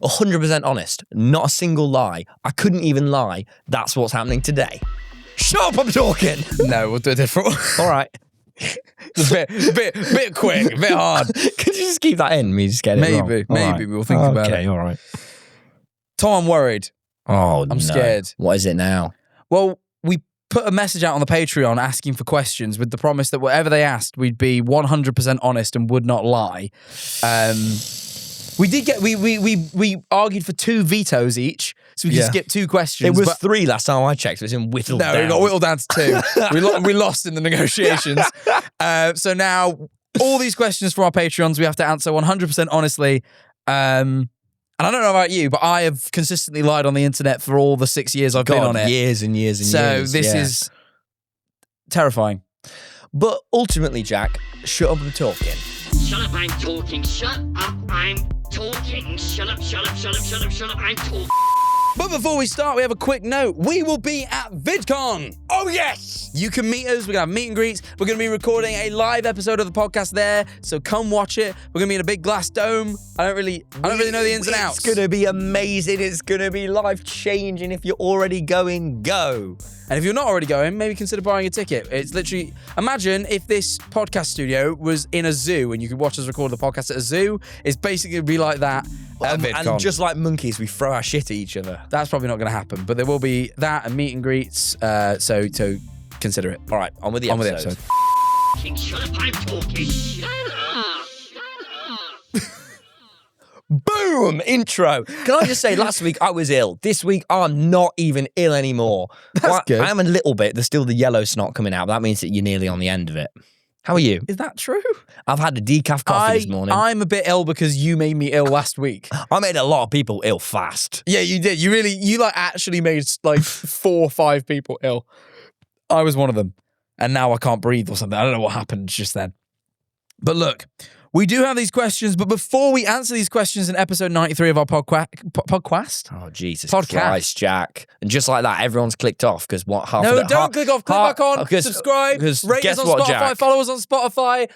100% honest. Not a single lie. I couldn't even lie. That's what's happening today. Shut up, I'm talking. No, we'll do a different one. All right. It's a bit quick, a bit hard. Could you just keep that in? Me just get it wrong? Maybe we'll think about it. Okay, all right. Tom, I'm worried. Oh, I'm scared. What is it now? Well, we put a message out on the Patreon asking for questions with the promise that whatever they asked, we'd be 100% honest and would not lie. We did get we argued for 2 vetoes each, so we could skip 2 questions. It was 3 last time I checked. It was in whittled down. No, it got whittled down to 2. we lost in the negotiations. So now all these questions from our Patreons we have to answer 100% honestly. And I don't know about you, but I have consistently lied on the internet for all the 6 years I've been on it. Years and years and years. So this is terrifying. But ultimately, Jack, shut up and talking. Shut up, I'm talking. Shut up, I'm talking. Shut up, shut up, shut up, shut up, shut up, I'm talking. But before we start, we have a quick note. We will be at VidCon. Oh, yes! You can meet us. We're going to have meet and greets. We're going to be recording a live episode of the podcast there, so come watch it. We're going to be in a big glass dome. I don't really know the ins and outs. It's going to be amazing. It's going to be life-changing. If you're already going, go. And if you're not already going, maybe consider buying a ticket. It's literally, imagine if this podcast studio was in a zoo and you could watch us record the podcast at a zoo. It's basically going to be like that at VidCon. And just like monkeys, we throw our shit at each other. That's probably not going to happen, but there will be that and meet and greets, so consider it. All right, on with the episode. Shut up, I'm talking. Shut up. Boom! Intro. Can I just say, last week I was ill. This week I'm not even ill anymore. That's good. I am a little bit. There's still the yellow snot coming out. That means that you're nearly on the end of it. How are you? Is that true? I've had a decaf coffee this morning. I'm a bit ill because you made me ill last week. I made a lot of people ill fast. Yeah, you did. You actually made like 4 or 5 people ill. I was one of them. And now I can't breathe or something. I don't know what happened just then. But look, we do have these questions, but before we answer these questions in episode 93 of our podcast. Oh, Jesus Christ, Jack. And just like that, everyone's clicked off because what half of No, the, don't click off. Click back on, subscribe, rate us on Spotify, Jack? follow us on Spotify,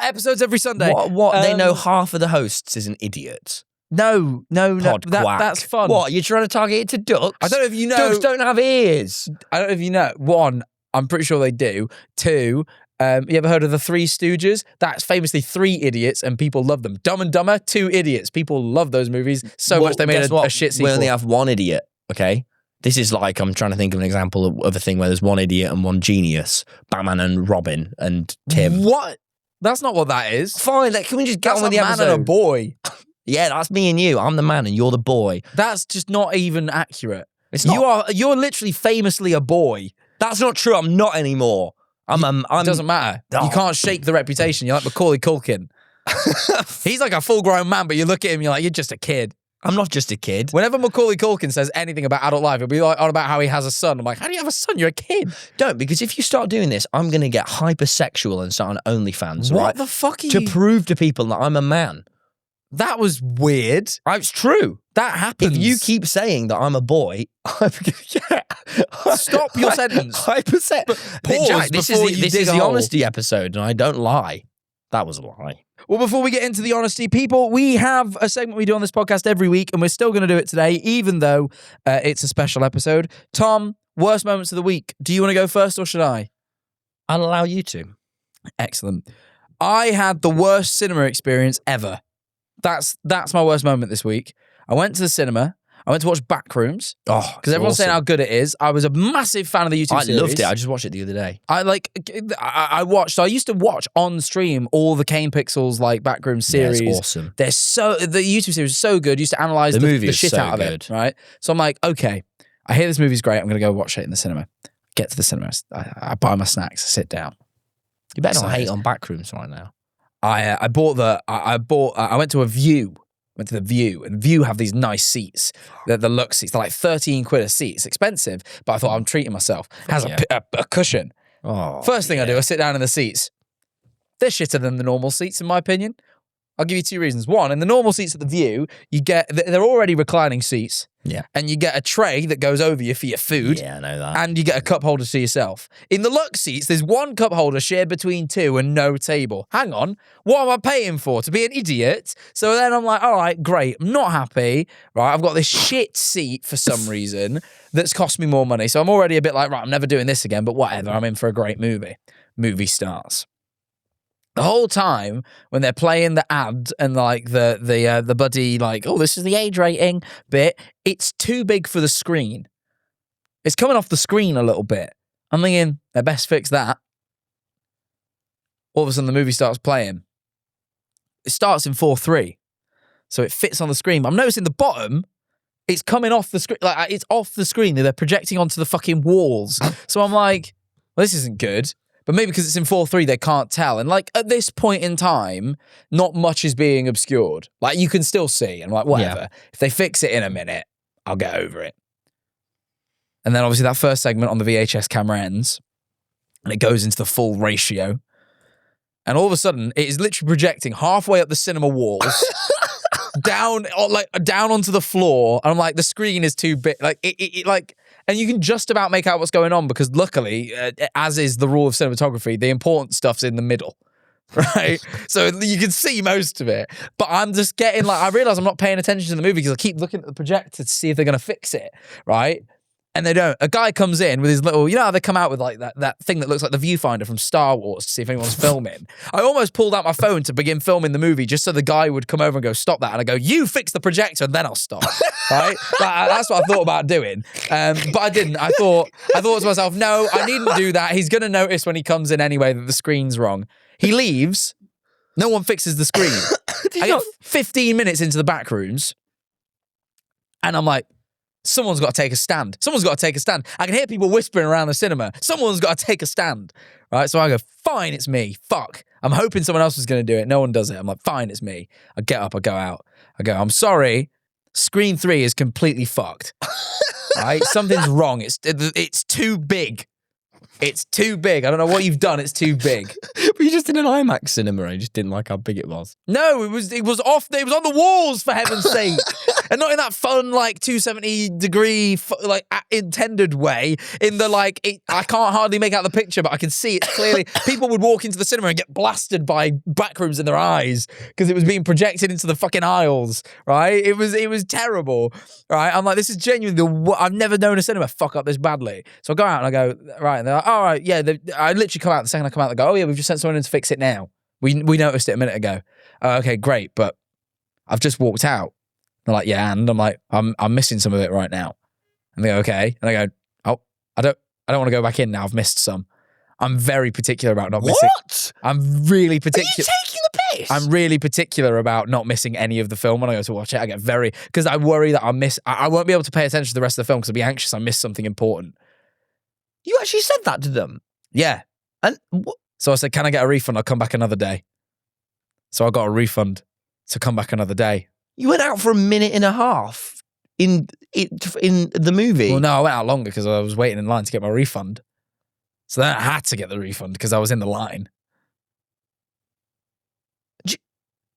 episodes every Sunday. What? They know half of the hosts is an idiot. No. That's fun. What? You're trying to target it to ducks? I don't know if you know. Ducks don't have ears. I don't know if you know. 1, I'm pretty sure they do. 2, you ever heard of the 3 Stooges? That's famously 3 idiots and people love them. Dumb and Dumber, 2 idiots. People love those movies so much they made a shit sequel. We only have 1 idiot, okay? This is like, I'm trying to think of an example of a thing where there's 1 idiot and 1 genius. Batman and Robin and Tim. What? That's not what that is. Fine, can we just get on with the episode? That's a man and a boy. Yeah, that's me and you. I'm the man and you're the boy. That's just not even accurate. It's not. You're literally famously a boy. That's not true. I'm not anymore. It doesn't matter. You can't shake the reputation. You're like Macaulay Culkin. He's like a full-grown man, but you look at him, you're like, you're just a kid. I'm not just a kid. Whenever Macaulay Culkin says anything about adult life, it'll be like on about how he has a son. I'm like, how do you have a son? You're a kid. Don't, because if you start doing this, I'm going to get hypersexual and start on OnlyFans, right? What the fuck are you? To prove to people that I'm a man. That was weird. It's true. That happens. If you keep saying that I'm a boy, Stop your sentence. Pause Jack, this is the honesty episode, and I don't lie. That was a lie. Well, before we get into the honesty, people, we have a segment we do on this podcast every week, and we're still going to do it today, even though it's a special episode. Tom, worst moments of the week. Do you want to go first, or should I? I'll allow you to. Excellent. I had the worst cinema experience ever. That's my worst moment this week. I went to the cinema. I went to watch Backrooms. Oh, because everyone's saying how good it is. I was a massive fan of the YouTube series. I loved it. I just watched it the other day. I watched. So I used to watch on stream all the Kane Pixels Backrooms series. Yeah, it's awesome. The YouTube series is so good. Used to analyze the shit out of it. Right. So I'm like, okay, I hear this movie's great. I'm gonna go watch it in the cinema. Get to the cinema. I buy my snacks. Sit down. You better not hate on Backrooms right now. I went to a View. Went to the View, and View have these nice seats. They're the Lux seats. They're like 13 quid a seat. It's expensive, but I thought I'm treating myself. It has a cushion. Oh, First thing I do, I sit down in the seats. They're shitter than the normal seats, in my opinion. I'll give you 2 reasons. One, in the normal seats at the View, they're already reclining seats. Yeah. And you get a tray that goes over you for your food. Yeah, I know that. And you get a cup holder to yourself. In the Lux seats, there's 1 cup holder shared between 2 and no table. Hang on, what am I paying for? To be an idiot? So then I'm like, all right, great. I'm not happy. Right, I've got this shit seat for some reason that's cost me more money. So I'm already a bit like, right, I'm never doing this again, but whatever. I'm in for a great movie. Movie starts. The whole time when they're playing the ad and like the buddy like, oh, this is the age rating bit, it's too big for the screen. It's coming off the screen a little bit. I'm thinking they best fix that. All of a sudden the movie starts playing. It starts in 4:3, so it fits on the screen. But I'm noticing the bottom, it's coming off the screen. Like it's off the screen. They're projecting onto the fucking walls. So I'm like, well, this isn't good. But maybe because it's in 4:3, they can't tell. And like at this point in time, not much is being obscured. Like you can still see. And like, whatever. Yeah. If they fix it in a minute, I'll get over it. And then obviously that first segment on the VHS camera ends. And it goes into the full ratio. And all of a sudden, it is literally projecting halfway up the cinema walls. down onto the floor. And I'm like, the screen is too big. Like it and you can just about make out what's going on because luckily, as is the rule of cinematography, the important stuff's in the middle, right? So you can see most of it. But I'm just getting like, I realize I'm not paying attention to the movie because I keep looking at the projector to see if they're going to fix it, right? And they don't. A guy comes in with his little, you know how they come out with like that thing that looks like the viewfinder from Star Wars to see if anyone's filming. I almost pulled out my phone to begin filming the movie just so the guy would come over and go, stop that. And I go, you fix the projector and then I'll stop. Right? That's what I thought about doing. But I didn't. I thought to myself, no, I needn't do that. He's going to notice when he comes in anyway that the screen's wrong. He leaves. No one fixes the screen. I get 15 minutes into the back rooms and I'm like, someone's got to take a stand. Someone's got to take a stand. I can hear people whispering around the cinema. Someone's got to take a stand. Right? So I go, fine, it's me. Fuck. I'm hoping someone else is going to do it. No one does it. I'm like, fine, it's me. I get up, I go out. I go, I'm sorry. Screen 3 is completely fucked. Right? Something's wrong. It's too big. It's too big. I don't know what you've done. It's too big. But you just did an IMAX cinema. I just didn't like how big it was. No, it was off. It was on the walls for heaven's sake, and not in that fun like 270-degree like intended way. In the like, I can't hardly make out the picture, but I can see it clearly. People would walk into the cinema and get blasted by backrooms in their eyes because it was being projected into the fucking aisles. Right? It was terrible. Right? I'm like, this is genuinely I've never known a cinema fuck up this badly. So I go out and I go right, and they're like, all right, yeah. I literally come out the second I come out. They go, oh yeah, we've just sent someone in to fix it now. We noticed it a minute ago. Okay, great, but I've just walked out. They're like, yeah, and I'm like, I'm missing some of it right now. And they go, okay, and I go, oh, I don't want to go back in now. I've missed some. I'm very particular about not missing. What? I'm really particular. Are you taking the piss? I'm really particular about not missing any of the film when I go to watch it. I get because I worry that I won't be able to pay attention to the rest of the film because I'll be anxious I miss something important. You actually said that to them? Yeah. And so I said, can I get a refund? I'll come back another day. So I got a refund to come back another day. you went out for a minute and a half in the movie? Well, no, I went out longer because I was waiting in line to get my refund. So then I had to get the refund because I was in the line.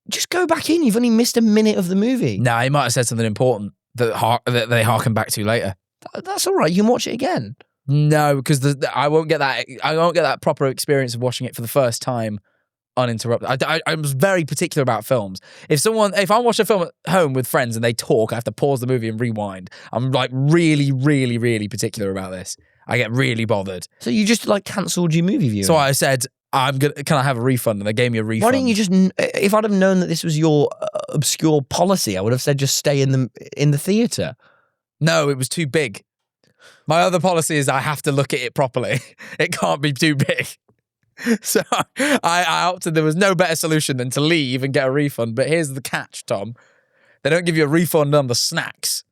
Just go back in. You've only missed a minute of the movie. No, he might have said something important that they harken back to later. That's all right. You can watch it again. No, because I won't get that proper experience of watching it for the first time uninterrupted. I was very particular about films. If I watch a film at home with friends and they talk, I have to pause the movie and rewind. I'm like really, really, really particular about this. I get really bothered. So you just like cancelled your movie viewing? So I said, can I have a refund? And they gave me a refund. Why didn't you just, if I'd have known that this was your obscure policy, I would have said just stay in the theatre. No, it was too big. My other policy is I have to look at it properly. It can't be too big. So I opted, there was no better solution than to leave and get a refund. But here's the catch, Tom. They don't give you a refund on the snacks.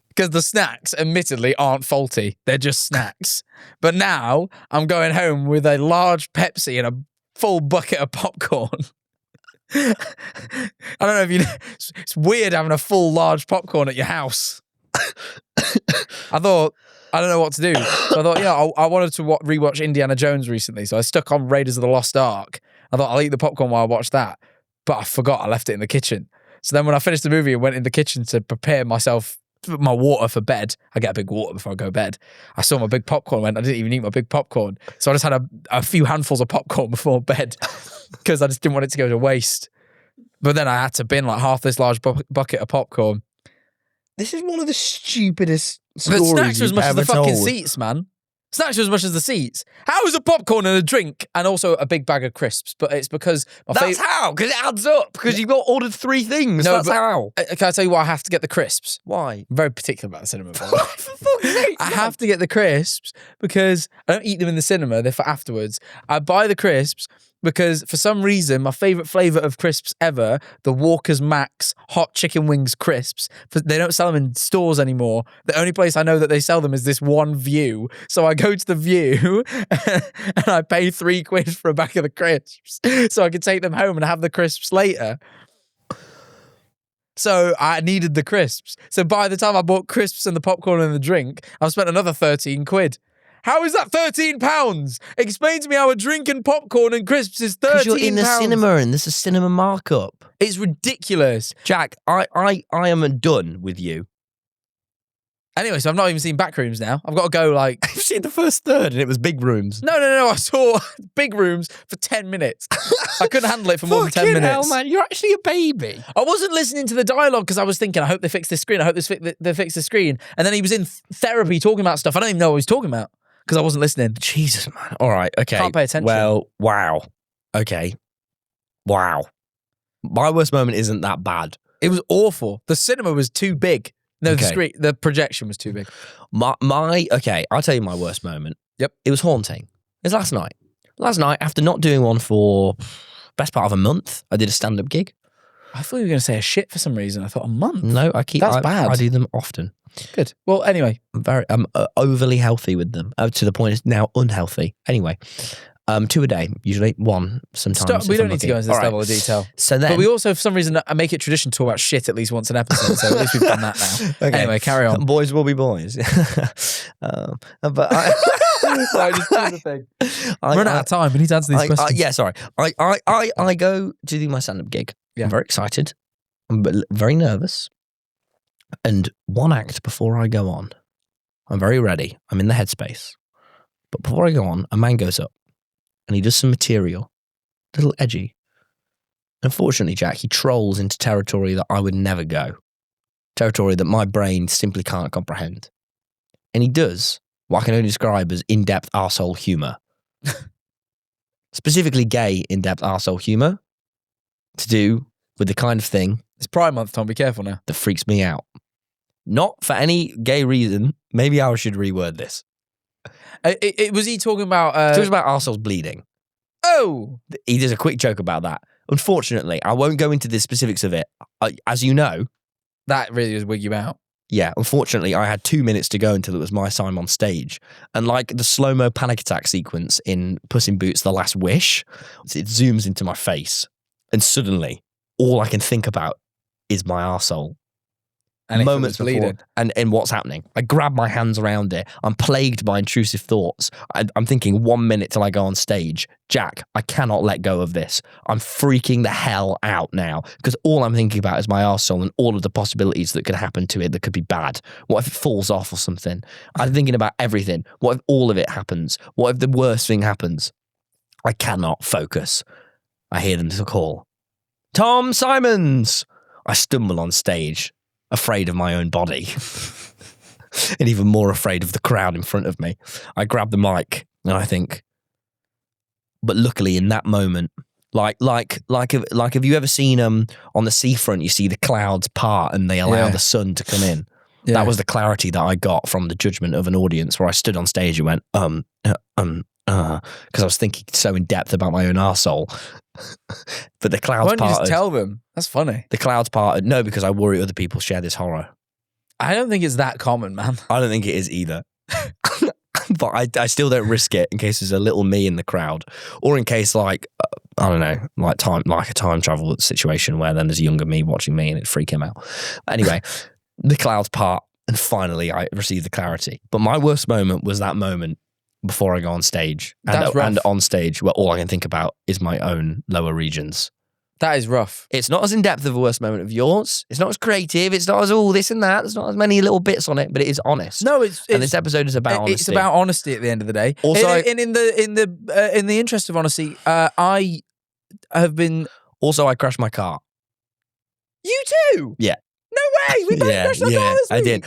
Because the snacks, admittedly, aren't faulty. They're just snacks. But now I'm going home with a large Pepsi and a full bucket of popcorn. I don't know if you know. It's weird having a full large popcorn at your house. I thought, I don't know what to do. So I thought, I wanted to rewatch Indiana Jones recently. So I stuck on Raiders of the Lost Ark. I thought I'll eat the popcorn while I watch that. but I forgot I left it in the kitchen. So then when I finished the movie and went in the kitchen to prepare myself my water for bed, I get a big water before I go to bed. I saw my big popcorn, I didn't even eat my big popcorn. So I just had a few handfuls of popcorn before bed because I just didn't want it to go to waste. But then I had to bin like half this large bucket of popcorn. This is one of the stupidest But stories snacks are as you've much as the ever fucking told. seats, man. Snacks are as much as the seats. How is a popcorn and a drink and also a big bag of crisps? But it's because That's how, because it adds up. Because you've got ordered 3 things. No, That's but- how. Can I tell you why I have to get the crisps? Why? I'm very particular about the cinema. by the way. For fuck's sake, I have to get the crisps because I don't eat them in the cinema. They're for afterwards. I buy the crisps because for some reason, my favourite flavour of crisps ever, the Walker's Max hot chicken wings crisps, they don't sell them in stores anymore. The only place I know that they sell them is this one View. So I go to the View and I pay £3 for a bag of the crisps so I can take them home and have the crisps later. So I needed the crisps. So by the time I bought crisps and the popcorn and the drink, I've spent another £13. How is that £13? Explain to me how a drink and popcorn and crisps is £13. Because you're in the cinema and there's a cinema markup. It's ridiculous. Jack, I am done with you. Anyway, so I've not even seen Backrooms now. I've got to go like... I've seen the first third and it was big rooms. No. I saw Big Rooms for 10 minutes. I couldn't handle it for more than 10 minutes. Hell, man, you're actually a baby. I wasn't listening to the dialogue because I was thinking, I hope they fix this screen. I hope they fix the screen. And then he was in therapy talking about stuff. I don't even know what he was talking about because I wasn't listening. Jesus, man. All right, okay. Can't pay attention. Well, wow. Okay. Wow. My worst moment isn't that bad. It was awful. The cinema was too big. No, Okay. the projection was too big. Okay, I'll tell you my worst moment. Yep. It was haunting. It was last night. Last night, after not doing one for best part of a month, I did a stand-up gig. I thought you were going to say a shit for some reason. I thought a month. No, That's bad. I do them often. Good. Well, anyway. I'm overly healthy with them, to the point it's now unhealthy. Anyway, 2 a day, usually 1 sometimes. We if don't I'm need to lucky. go into this All right. level of detail. So then, But we also, for some reason, make it tradition to talk about shit at least once an episode. So at least we've done that now. Okay. Anyway, carry on. Boys will be boys. But I, Sorry, just do the thing. Run out of time. We need to answer these questions. yeah, sorry. I go to do my stand-up gig. Yeah. I'm very excited. I'm very nervous. And 1 act before I go on, I'm very ready. I'm in the headspace. But before I go on, a man goes up and he does some material, a little edgy. Unfortunately, Jack, he trolls into territory that I would never go. Territory that my brain simply can't comprehend. And he does what I can only describe as in-depth arsehole humour. Specifically gay in-depth arsehole humour to do with the kind of thing It's Pride Month, Tom. Be careful now. that freaks me out. Not for any gay reason. Maybe I should reword this. Was he talking about... He talks about arseholes bleeding. Oh! He does a quick joke about that. Unfortunately, I won't go into the specifics of it. As you know, That really does wig you out. yeah, unfortunately, I had 2 minutes to go until it was my time on stage. And like the slow-mo panic attack sequence in Puss in Boots: The Last Wish, it zooms into my face. And suddenly, all I can think about is my arsehole. And Moments if it was bleeding. before, and what's happening. I grab my hands around it. I'm plagued by intrusive thoughts. I'm thinking 1 minute till I go on stage. Jack, I cannot let go of this. I'm freaking the hell out now because all I'm thinking about is my arsehole and all of the possibilities that could happen to it that could be bad. What if it falls off or something? I'm thinking about everything. What if all of it happens? What if the worst thing happens? I cannot focus. I hear them call. Tom Simons! I stumble on stage, afraid of my own body and even more afraid of the crowd in front of me. I grab the mic and I think, but luckily in that moment, like have you ever seen on the seafront, you see the clouds part and they allow Yeah. the sun to come in. Yeah. That was the clarity that I got from the judgment of an audience where I stood on stage and went, because I was thinking so in depth about my own arsehole. But the clouds Why don't you parted. just tell them? That's funny. The clouds parted. No, because I worry other people share this horror. I don't think it's that common, man. I don't think it is either. But I still don't risk it in case there's a little me in the crowd, or in case I don't know, like a time travel situation where then there's a younger me watching me and it freak him out. Anyway, the clouds part and finally I received the clarity. But my worst moment was that moment before I go on stage, That's rough. and on stage where all I can think about is my own lower regions. That is rough. It's not as in-depth of a worst moment of yours. It's not as creative. It's not as all this and that. There's not as many little bits on it, but it is honest. No, and this episode is about honesty. It's about honesty at the end of the day. Also, in the interest of honesty, I have been. Also, I crashed my car. You too? Yeah. No way. We both crashed our car this I week. did.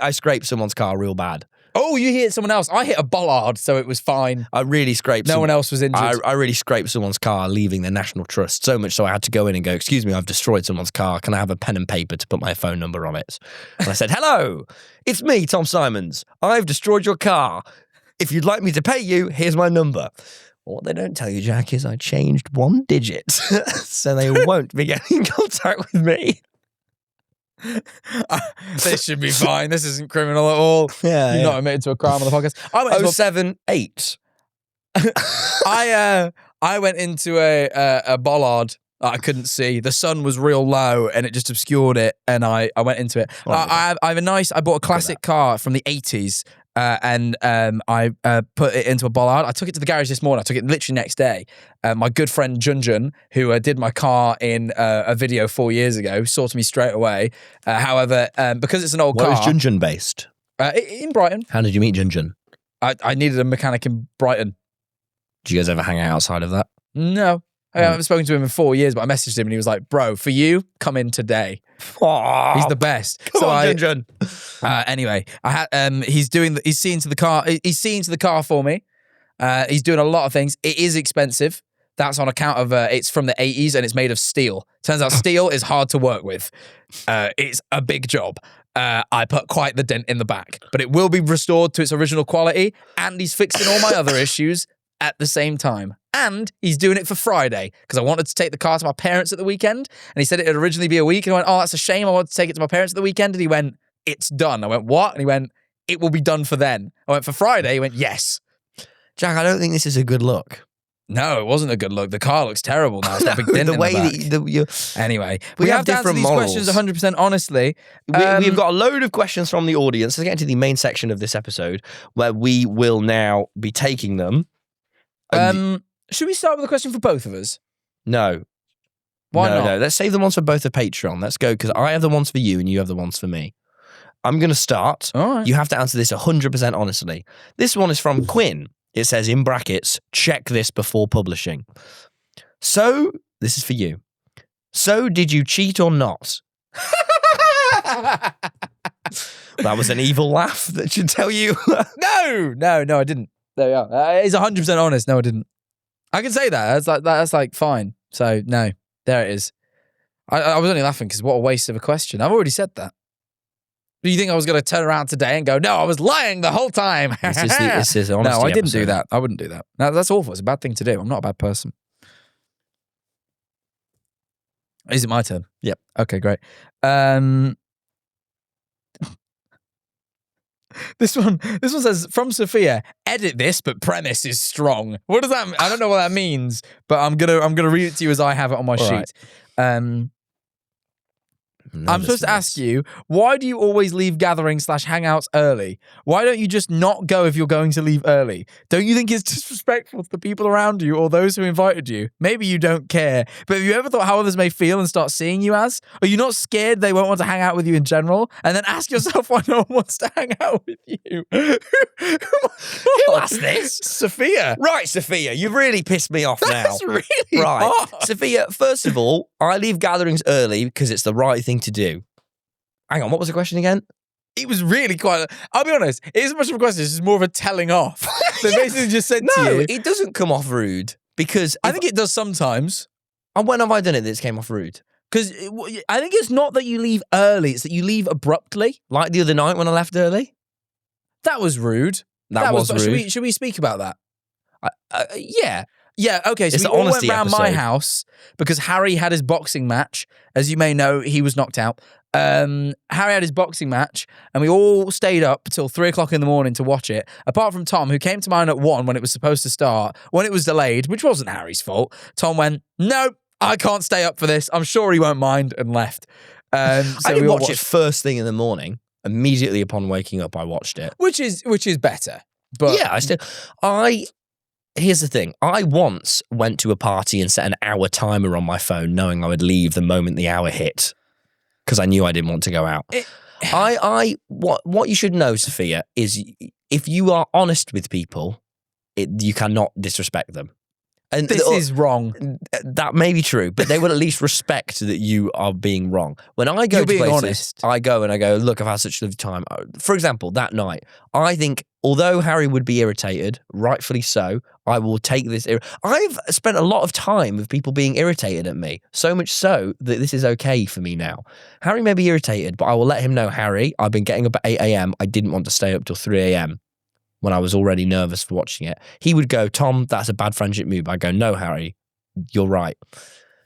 I scraped someone's car real bad. Oh, you hit someone else. I hit a bollard, so it was fine. I really scraped. No one else was injured. I really scraped someone's car leaving the National Trust, so much so I had to go in and go, excuse me, I've destroyed someone's car. Can I have a pen and paper to put my phone number on it? And I said, hello, it's me, Tom Simons. I've destroyed your car. If you'd like me to pay you, here's my number. What they don't tell you, Jack, is I changed one digit, so they won't be getting in contact with me. This should be fine. This isn't criminal at all. Yeah, You're not admitted to a crime on the podcast. I went 078. I went into a bollard that I couldn't see. The sun was real low and it just obscured it, and I went into it. I bought a classic car from the 80s. And I put it into a bollard. I took it to the garage this morning. I took it literally next day. My good friend Junjun, who did my car in a video 4 years ago, saw to me straight away. However, because it's an old car. Where is Junjun based? In Brighton. How did you meet Junjun? I needed a mechanic in Brighton. Did you guys ever hang out outside of that? No. I haven't spoken to him in 4 years, but I messaged him and he was like, bro, for you, come in today. Aww. He's the best. Come on, Junjun. Anyway, I had he's seeing to the car for me. He's doing a lot of things. It is expensive. That's on account of it's from the 80s and it's made of steel. Turns out steel is hard to work with. It's a big job. I put quite the dent in the back, but it will be restored to its original quality, and he's fixing all my other issues at the same time. And he's doing it for Friday because I wanted to take the car to my parents at the weekend. And he said it'd originally be a week. And I went, oh, that's a shame. I wanted to take it to my parents at the weekend. And he went, it's done. I went, what? And he went, it will be done for then. I went, for Friday? He went, yes. Jack, I don't think this is a good look. No, it wasn't a good look. The car looks terrible now. It's got a big dent the in way the back. that you Anyway, we have to answer different these morals. questions 100% honestly. We've got a load of questions from the audience. Let's get into the main section of this episode where we will now be taking them. Should we start with a question for both of us? No. Why not? No. Let's save the ones for both the Patreon. Let's go, because I have the ones for you and you have the ones for me. I'm going to start. All right. You have to answer this 100% honestly. This one is from Quinn. It says in brackets, check this before publishing. So, this is for you. So, did you cheat or not? That was an evil laugh that should tell you. No, I didn't. There we are. It's 100% honest. No, I didn't. I can say that. That's like fine. So no, there it is. I was only laughing because what a waste of a question. I've already said that. Do you think I was going to turn around today and go, no, I was lying the whole time? This is honesty. No, I didn't episode. do that. I wouldn't do that. No, that's awful. It's a bad thing to do. I'm not a bad person. Is it my turn? Yep. Okay, great. This one says, from Sophia, edit this, but premise is strong. What does that mean? I don't know what that means, but I'm gonna read it to you as I have it on my sheet. Right. I'm supposed to ask you, why do you always leave gatherings / hangouts early? Why don't you just not go if you're going to leave early? Don't you think it's disrespectful to the people around you or those who invited you? Maybe you don't care, but have you ever thought how others may feel and start seeing you as? Are you not scared they won't want to hang out with you in general? And then ask yourself why no one wants to hang out with you. Who asked this? Sophia. Right, Sophia, you've really pissed me off now. That's really right. hard. Sophia, first of all, I leave gatherings early because it's the right thing to do. Hang on, what was the question again? It was really quite. I'll be honest. It isn't much of a question. It's just more of a telling off. They basically just said to you. It doesn't come off rude because I think it does sometimes. And when have I done it that it's came off rude? Because I think it's not that you leave early; it's that you leave abruptly. Like the other night when I left early. That was rude. That was rude. Should we speak about that? Yeah. Yeah, okay, so It's we an all went honesty round my episode. house because Harry had his boxing match. As you may know, he was knocked out. Harry had his boxing match and we all stayed up till 3 o'clock in the morning to watch it. Apart from Tom, who came to mine at 1 when it was supposed to start. When it was delayed, which wasn't Harry's fault, Tom went, no, I can't stay up for this. I'm sure he won't mind, and left. So I didn't watch it first thing in the morning. Immediately upon waking up, I watched it. Which is better. But yeah, here's the thing. I once went to a party and set an hour timer on my phone, knowing I would leave the moment the hour hit, because I knew I didn't want to go out. What you should know, Sophia, is if you are honest with people, you cannot disrespect them. And This is wrong. That may be true, but they will at least respect that you are being wrong. When I go You're to being places, honest. I go, look, I've had such a lovely time. For example, that night, I think, although Harry would be irritated, rightfully so, I will take this. I've spent a lot of time with people being irritated at me, so much so that this is okay for me now. Harry may be irritated, but I will let him know, Harry, I've been getting up at 8 a.m. I didn't want to stay up till 3 a.m. when I was already nervous for watching it. He would go, Tom, that's a bad friendship move. I go, no, Harry, you're right.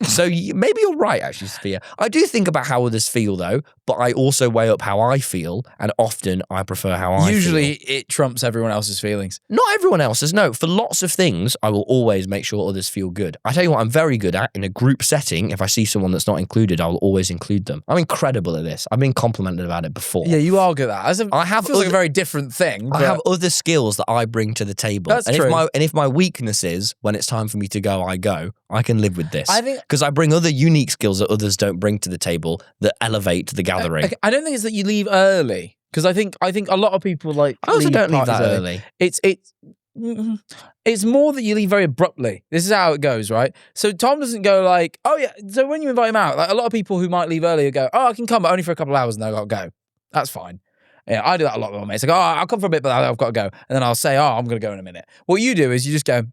So maybe you're right, actually, Sophia. I do think about how others feel, though, but I also weigh up how I feel, and often I prefer how I feel. Usually it trumps everyone else's feelings. Not everyone else's, no. For lots of things, I will always make sure others feel good. I tell you what I'm very good at in a group setting. If I see someone that's not included, I will always include them. I'm incredible at this. I've been complimented about it before. Yeah, you are good at that. I have feels like a very different thing. I have other skills that I bring to the table. That's true. If my weakness is when it's time for me to go, I go. I can live with this. I think because I bring other unique skills that others don't bring to the table that elevate the gathering. I don't think it's that you leave early, because I think a lot of people like. I also don't leave that parties early. It's more that you leave very abruptly. This is how it goes, right? So Tom doesn't go like, oh yeah. So when you invite him out, like a lot of people who might leave early go, oh, I can come, but only for a couple of hours, and then I've got to go. That's fine. Yeah, I do that a lot with my mates. I go, oh, I'll come for a bit, but I've got to go, and then I'll say, oh, I'm going to go in a minute. What you do is you just go,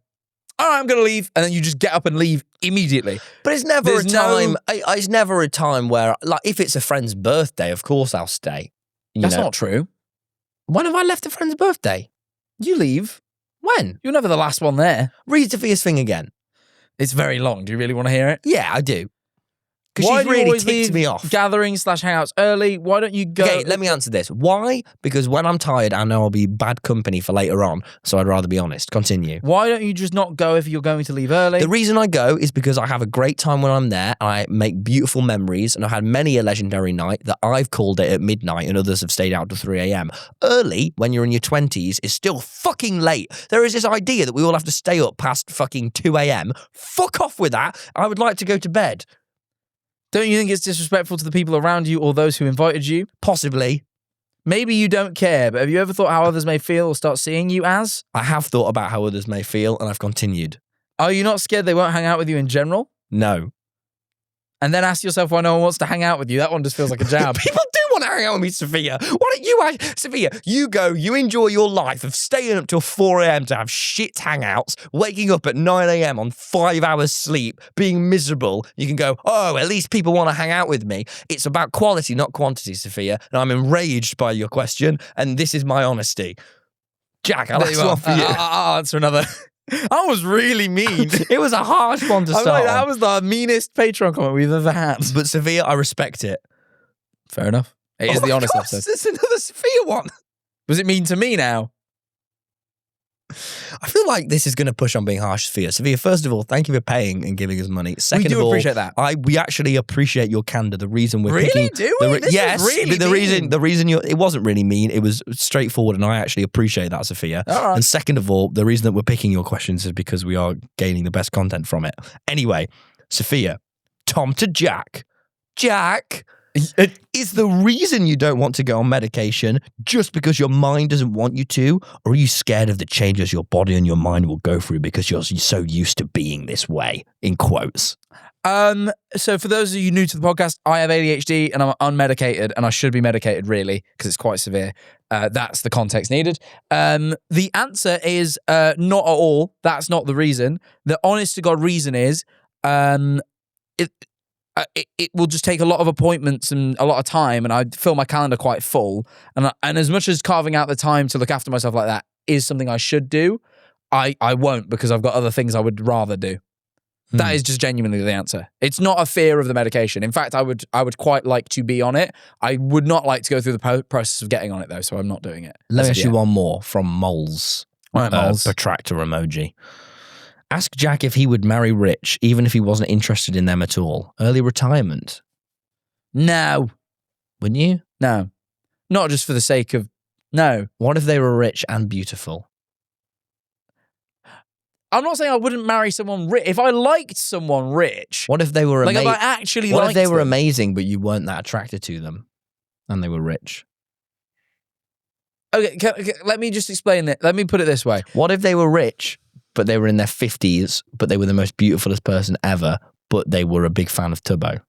all right, I'm going to leave, and then you just get up and leave immediately. But it's never There's a time. It's never a time where, like, if it's a friend's birthday, of course I'll stay. That's not true. When have I left a friend's birthday? You leave. When? You're never the last one there. Read Sophia's thing again. It's very long. Do you really want to hear it? Yeah, I do. Because Why she's do you really always ticked leave me off. gatherings/hangouts early? Why don't you go? Okay, let me answer this. Why? Because when I'm tired, I know I'll be bad company for later on, so I'd rather be honest. Continue. Why don't you just not go if you're going to leave early? The reason I go is because I have a great time when I'm there. I make beautiful memories, and I've had many a legendary night that I've called it at midnight and others have stayed out till 3 a.m. Early, when you're in your 20s, is still fucking late. There is this idea that we all have to stay up past fucking 2 a.m. Fuck off with that. I would like to go to bed. Don't you think it's disrespectful to the people around you or those who invited you? Possibly. Maybe you don't care, but have you ever thought how others may feel or start seeing you as? I have thought about how others may feel, and I've continued. Are you not scared they won't hang out with you in general? No. And then ask yourself why no one wants to hang out with you. That one just feels like a jab. People do want to hang out with me, Sophia. Why don't you, Sophia, you go, you enjoy your life of staying up till 4 a.m. to have shit hangouts, waking up at 9 a.m. on 5 hours sleep, being miserable. You can go, oh, at least people want to hang out with me. It's about quality, not quantity, Sophia. And I'm enraged by your question, and this is my honesty. Jack, I'll ask one for you. I'll answer another. I was really mean. It was a harsh one to start like, on. that was the meanest Patreon comment we've ever had. But Sophia, I respect it. Fair enough. It is the honest course, episode. It's another Sophia one. Was it mean to me now? I feel like this is going to push on being harsh, Sophia. Sophia, first of all, thank you for paying and giving us money. Second We do of all, appreciate that. We actually appreciate your candor. The reason we're Really? picking, Do we? This yes, is really the reason it wasn't really mean. It was straightforward, and I actually appreciate that, Sophia. All right. And second of all, the reason that we're picking your questions is because we are gaining the best content from it. Anyway, Sophia, Tom to Jack. Jack. Is the reason you don't want to go on medication just because your mind doesn't want you to, or are you scared of the changes your body and your mind will go through because you're so used to being this way, in quotes? So for those of you new to the podcast, I have ADHD and I'm unmedicated, and I should be medicated really because it's quite severe. That's the context needed. The answer is not at all. That's not the reason. The honest to God reason is it will just take a lot of appointments and a lot of time, and I fill my calendar quite full. And as much as carving out the time to look after myself like that is something I should do, I won't, because I've got other things I would rather do. That is just genuinely the answer. It's not a fear of the medication. In fact, I would quite like to be on it. I would not like to go through the process of getting on it though, so I'm not doing it. Let me ask you one more from Moles. All right, Moles. Protractor emoji. Ask Jack if he would marry rich, even if he wasn't interested in them at all. Early retirement. No. Wouldn't you? No. Not just for the sake of... No. What if they were rich and beautiful? I'm not saying I wouldn't marry someone rich. If I liked someone rich, What if they were like if amazing? I actually What liked if they were them, amazing, but you weren't that attracted to them, and they were rich? Okay, let me just explain it. Let me put it this way. What if they were rich, but they were in their 50s, but they were the most beautifulest person ever, but they were a big fan of Tubbo?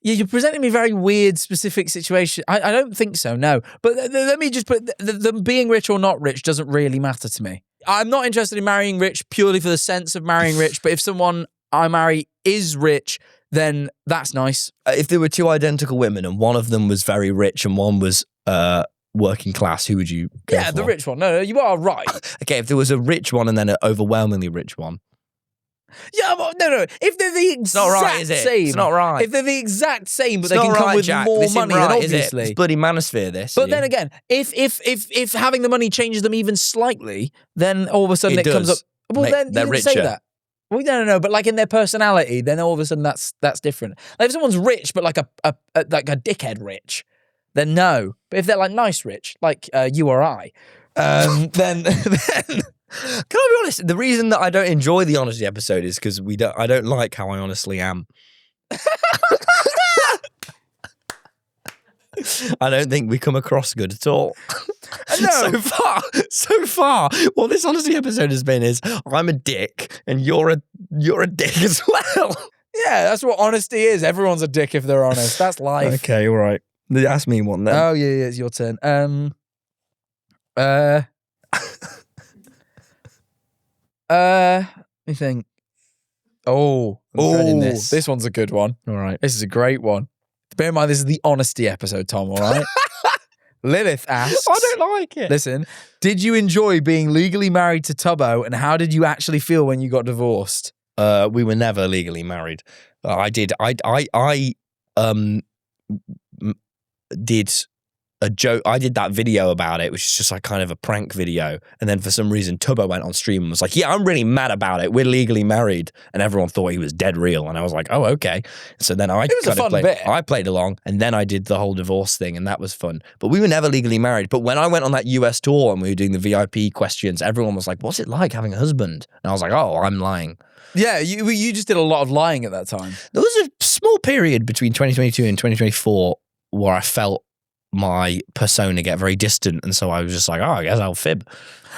Yeah, you're presenting me a very weird, specific situation. I don't think so, no. But let me just put, them being rich or not rich doesn't really matter to me. I'm not interested in marrying rich purely for the sense of marrying rich, but if someone I marry is rich, then that's nice. If there were two identical women and one of them was very rich and one was working class, who would you go Yeah, for? the rich one. No, you are right. Okay, if there was a rich one and then an overwhelmingly rich one. Yeah, but no. If they're the exact not right, is it? same. It's not right. If they're the exact same, but It's they can not come right, with Jack. more This money, isn't right, then is it? obviously. It's bloody manosphere, this. But then again, if having the money changes them even slightly, then all of a sudden it comes up. does. Well, Mate, then you they're didn't say richer. that. Well, no. But like in their personality, then all of a sudden that's different. Like if someone's rich, but like a dickhead rich, then no. But if they're like nice rich, like you or I, then Can I be honest? The reason that I don't enjoy the honesty episode is because I don't like how I honestly am. I don't think we come across good at all. No. So far, what this honesty episode has been is I'm a dick and you're a dick as well. yeah, that's what honesty is. Everyone's a dick if they're honest. That's life. Okay, all right. Ask me one then. Oh yeah, it's your turn. Let me think. Oh, I'm dreading this. This one's a good one. All right. This is a great one. Bear in mind, this is the honesty episode, Tom. All right. Lilith asks, I don't like it. listen, did you enjoy being legally married to Tubbo, and how did you actually feel when you got divorced? We were never legally married. I did a joke. I did that video about it, which is just like kind of a prank video. And then for some reason, Tubbo went on stream and was like, yeah, I'm really mad about it. We're legally married. And everyone thought he was dead real. And I was like, oh, okay. So then I played along, and then I did the whole divorce thing, and that was fun. But we were never legally married. But when I went on that US tour and we were doing the VIP questions, everyone was like, what's it like having a husband? And I was like, oh, I'm lying. Yeah, you just did a lot of lying at that time. There was a small period between 2022 and 2024 where I felt my persona get very distant, and so I was just like, oh, I guess I'll fib.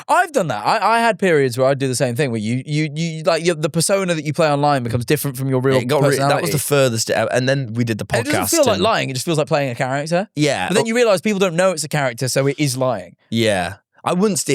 I've done that. I had periods where I'd do the same thing, where you like the persona that you play online becomes different from your real personality. That was the furthest ever. And then we did the podcast. And it doesn't feel like lying. It just feels like playing a character. Yeah. But then you realise people don't know it's a character, so it is lying. Yeah. This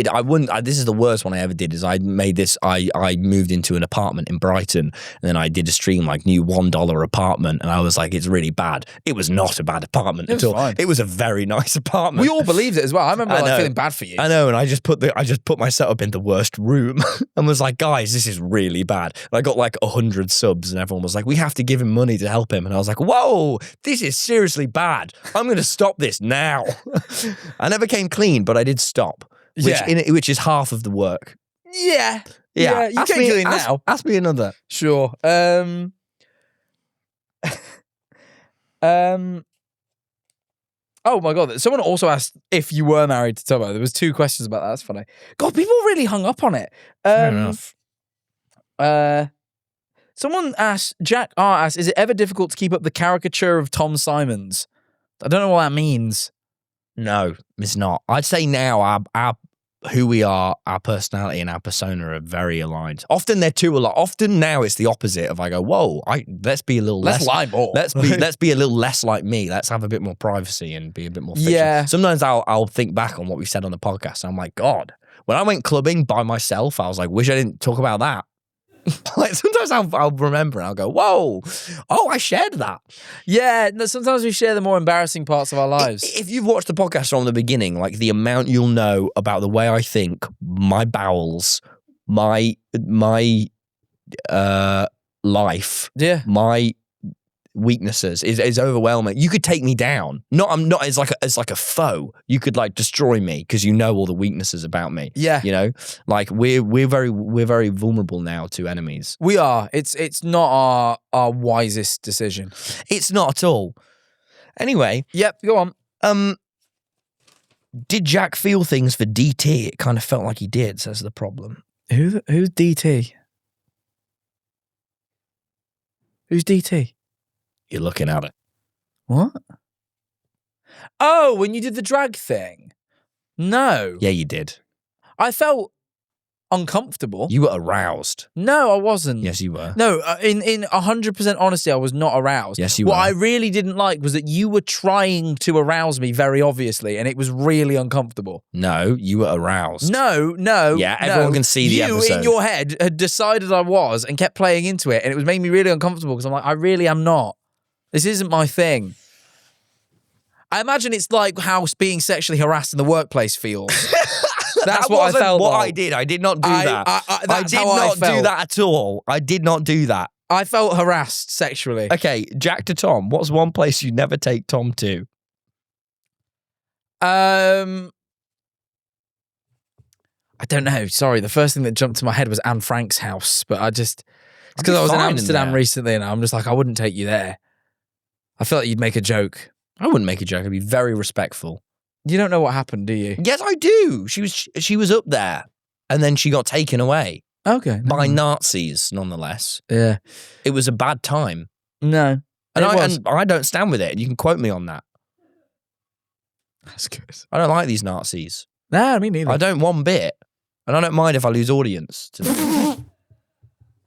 is the worst one I ever did, is I moved into an apartment in Brighton, and then I did a stream like new $1 apartment, and I was like, it's really bad. It was not a bad apartment at all. Fine. It was a very nice apartment. We all believed it as well. I remember feeling bad for you. I know, and I just put my setup in the worst room and was like, guys, this is really bad. And I got like 100 subs, and everyone was like, we have to give him money to help him. And I was like, whoa, this is seriously bad. I'm going to stop this now. I never came clean, but I did stop. Which is half of the work. Yeah. You Ask can't me, do it now. Ask me another. Sure. Oh my God. Someone also asked if you were married to Tubbo. There was 2 questions about that. That's funny. God, people really hung up on it. Fair enough. Someone asked, Jack R asked, is it ever difficult to keep up the caricature of Tom Simons? I don't know what that means. No, it's not. I'd say now our who we are, our personality and our persona are very aligned. Often they're too aligned. Often now it's the opposite of I go, whoa, let's be a little Let's lie more. Let's be a little less like me. Let's have a bit more privacy and be a bit more fictional. Yeah. Sometimes I'll think back on what we said on the podcast, and I'm like, God, when I went clubbing by myself, I was like, wish I didn't talk about that. Like sometimes I'll remember and I'll go, whoa, oh, I shared that. Yeah, no, sometimes we share the more embarrassing parts of our lives. If you've watched the podcast from the beginning, like the amount you'll know about the way I think, my bowels, my life, my weaknesses is overwhelming. You could take me down. I'm not as like a foe. You could like destroy me because you know all the weaknesses about me. Yeah. You know? Like we're very vulnerable now to enemies. We are. It's not our wisest decision. It's not at all. Anyway. Yep, go on. Did Jack feel things for DT? It kind of felt like he did, says the problem. Who's DT? Who's DT? You're looking at it. What? Oh, when you did the drag thing? No. Yeah, you did. I felt uncomfortable. You were aroused. No, I wasn't. Yes, you were. No, in 100% honesty, I was not aroused. Yes, you What were. I really didn't like was that you were trying to arouse me very obviously, and it was really uncomfortable. No, you were aroused. No. Yeah, everyone can see the episode. You, in your head, had decided I was and kept playing into it, and it was making me really uncomfortable because I'm like, I really am not. This isn't my thing. I imagine it's like how being sexually harassed in the workplace feels. That's what I felt. What I did. I did not do that. I did not do that at all. I did not do that. I felt harassed sexually. Okay, Jack to Tom. What's one place you never take Tom to? I don't know. Sorry, the first thing that jumped to my head was Anne Frank's house, but it's because I was in Amsterdam recently, and I'm just like, I wouldn't take you there. I feel like you'd make a joke. I wouldn't make a joke. I'd be very respectful. You don't know what happened, do you? Yes, I do. She was up there, and then she got taken away Okay. by Nazis, nonetheless. Yeah. It was a bad time, No. and I don't stand with it. You can quote me on that. That's good. I don't like these Nazis. No, me neither. I don't one bit, and I don't mind if I lose audience.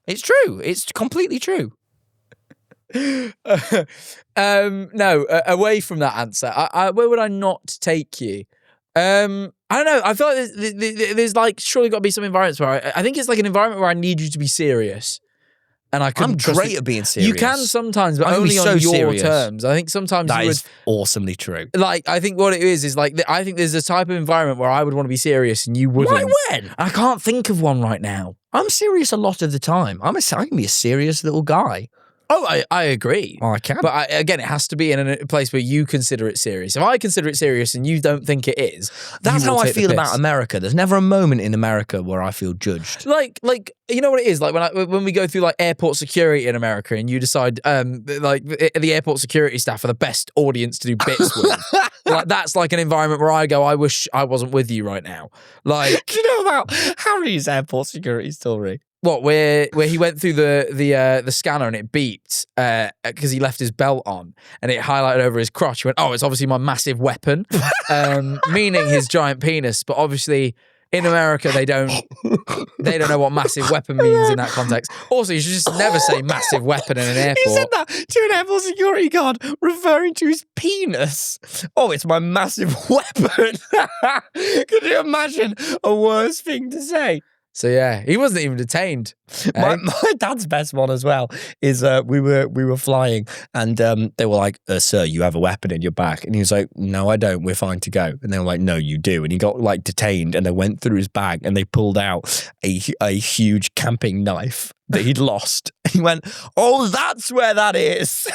It's true. It's completely true. No, away from that answer, where would I not take you? I don't know. I feel like there's like surely got to be some environments where I think it's like an environment where I need you to be serious, and I'm great at being serious. You can sometimes, but I can only be on so your serious. terms. I think sometimes That you is awesomely true. like. I think what it is like I think there's a type of environment where I would want to be serious and you wouldn't. Why when? I can't think of one right now. I'm serious a lot of the time. I can be a serious little guy. Oh, I agree. Oh, I can. But again, it has to be in a place where you consider it serious. If I consider it serious and you don't think it is, that's you will how I take the feel piss. about America. There's never a moment in America where I feel judged. Like you know what it is like when we go through like airport security in America and you decide like the airport security staff are the best audience to do bits with. Like that's like an environment where I go, I wish I wasn't with you right now. Like, Do you know about Harry's airport security story? what where he went through the scanner and it beeped because he left his belt on and it highlighted over his crotch. He went, oh, it's obviously my massive weapon, meaning his giant penis. But obviously in America they don't know what massive weapon means in that context. Also, you should just never say massive weapon in an airport. He said that to an airport security guard, referring to his penis. Oh, it's my massive weapon. Could you imagine a worse thing to say? So yeah, he wasn't even detained. My dad's best one as well is we were flying and they were like, sir, you have a weapon in your back. And he was like, no, I don't. We're fine to go. And they were like, no, you do. And he got like detained and they went through his bag and they pulled out a huge camping knife that he'd lost. And he went, oh, that's where that is.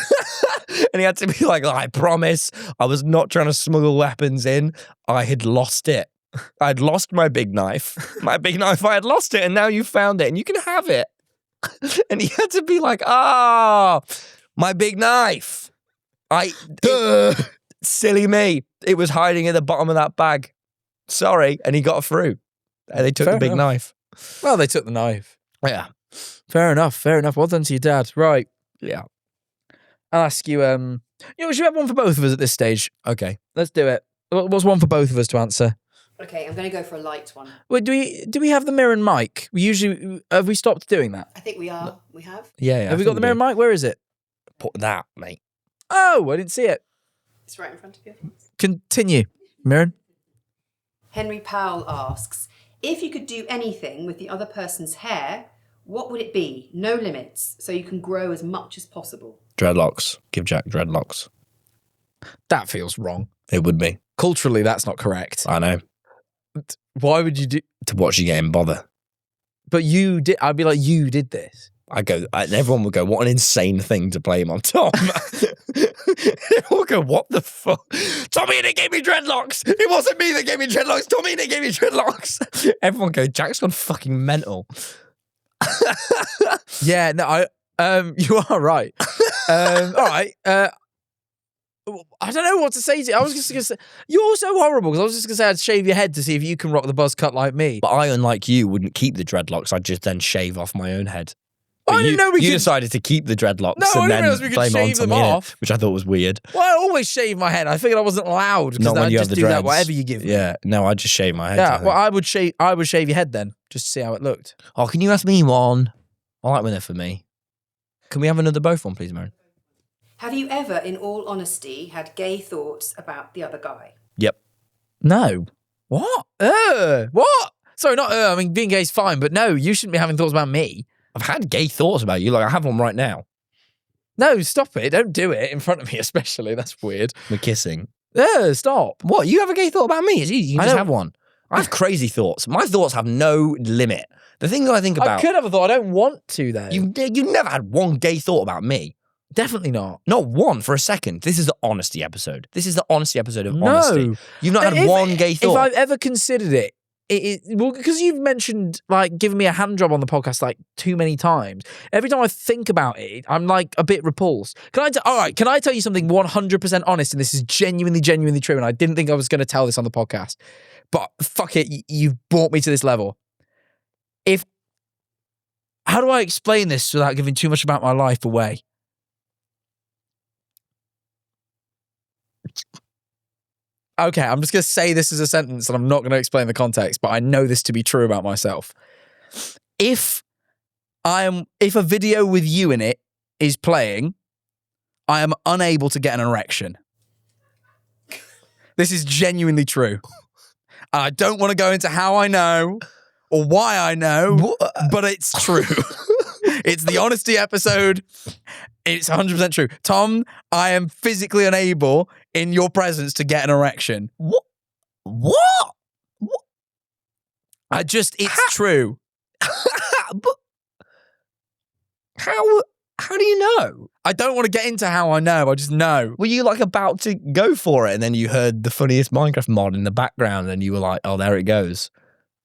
And he had to be like, I promise I was not trying to smuggle weapons in. I had lost it. I'd lost my big knife. I had lost it, and now you found it, and you can have it. And he had to be like, my big knife. Silly me. It was hiding at the bottom of that bag. Sorry. And he got through. And they took Fair the big enough. knife. Well, they took the knife. Yeah. Fair enough. Well done to your dad. Right. Yeah. I'll ask you, should we have one for both of us at this stage? Okay. Let's do it. What's one for both of us to answer? Okay, I'm going to go for a light one. Wait, do we have the mirror and mic? Have we stopped doing that? I think we are. We have. Yeah. Have we got the mirror and mic? Where is it? Put that, mate. Oh, I didn't see it. It's right in front of you. Continue, Mirren. Henry Powell asks, if you could do anything with the other person's hair, what would it be? No limits, so you can grow as much as possible. Dreadlocks. Give Jack dreadlocks. That feels wrong. It would be. Culturally, that's not correct. I know. Why would you do... To watch you getting bother. But you did... I'd be like, you did this. And everyone would go, what an insane thing to blame on Tom. Everyone would go, what the fuck? TommyInnit gave me dreadlocks. It wasn't me that gave me dreadlocks. TommyInnit gave me dreadlocks. Everyone would go, Jack's gone fucking mental. Yeah, no, you are right. All right. I don't know what to say to you. I was just going to say, you're so horrible, because I was just going to say I'd shave your head to see if you can rock the buzz cut like me. But I, unlike you, wouldn't keep the dreadlocks. I'd just then shave off my own head. I didn't know we You could... decided to keep the dreadlocks No, I and didn't then realise we could blame shave on them TommyInnit, off. which I thought was weird. Well, I always shave my head. I figured I wasn't allowed, because Not when I'd you have just the do that dreads. whatever you give me. Yeah, no, I'd just shave my head. I Yeah, think. well, I would shave your head then, just to see how it looked. Oh, can you ask me one? I like when they're for me. Can we have another both one, please, Maren? Have you ever, in all honesty, had gay thoughts about the other guy? Yep. No. What? What? Sorry, not I mean, being gay is fine, but no, you shouldn't be having thoughts about me. I've had gay thoughts about you. Like, I have one right now. No, stop it. Don't do it in front of me, especially. That's weird. We're kissing. Stop. What? You have a gay thought about me? It's easy. You can I just don't- have one. I have crazy thoughts. My thoughts have no limit. The things I think about... I could have a thought. I don't want to, though. You never had one gay thought about me. Definitely not. Not one for a second. This is the honesty episode. This is the honesty episode of No. honesty. You've not had one gay thought. If I've ever considered it, well, because you've mentioned, like, giving me a hand job on the podcast, like, too many times. Every time I think about it, I'm, like, a bit repulsed. All right, can I tell you something 100% honest? And this is genuinely true. And I didn't think I was going to tell this on the podcast. But fuck it, you've brought me to this level. How do I explain this without giving too much about my life away? Okay, I'm just going to say this as a sentence and I'm not going to explain the context, but I know this to be true about myself. If a video with you in it is playing, I am unable to get an erection. This is genuinely true. I don't want to go into how I know or why I know, but it's true. It's the honesty episode. It's 100% true. Tom, I am physically unable in your presence to get an erection. What? It's true. But how do you know? I don't want to get into how I know. I just know. Were you like about to go for it and then you heard the funniest Minecraft mod in the background and you were like, oh, there it goes.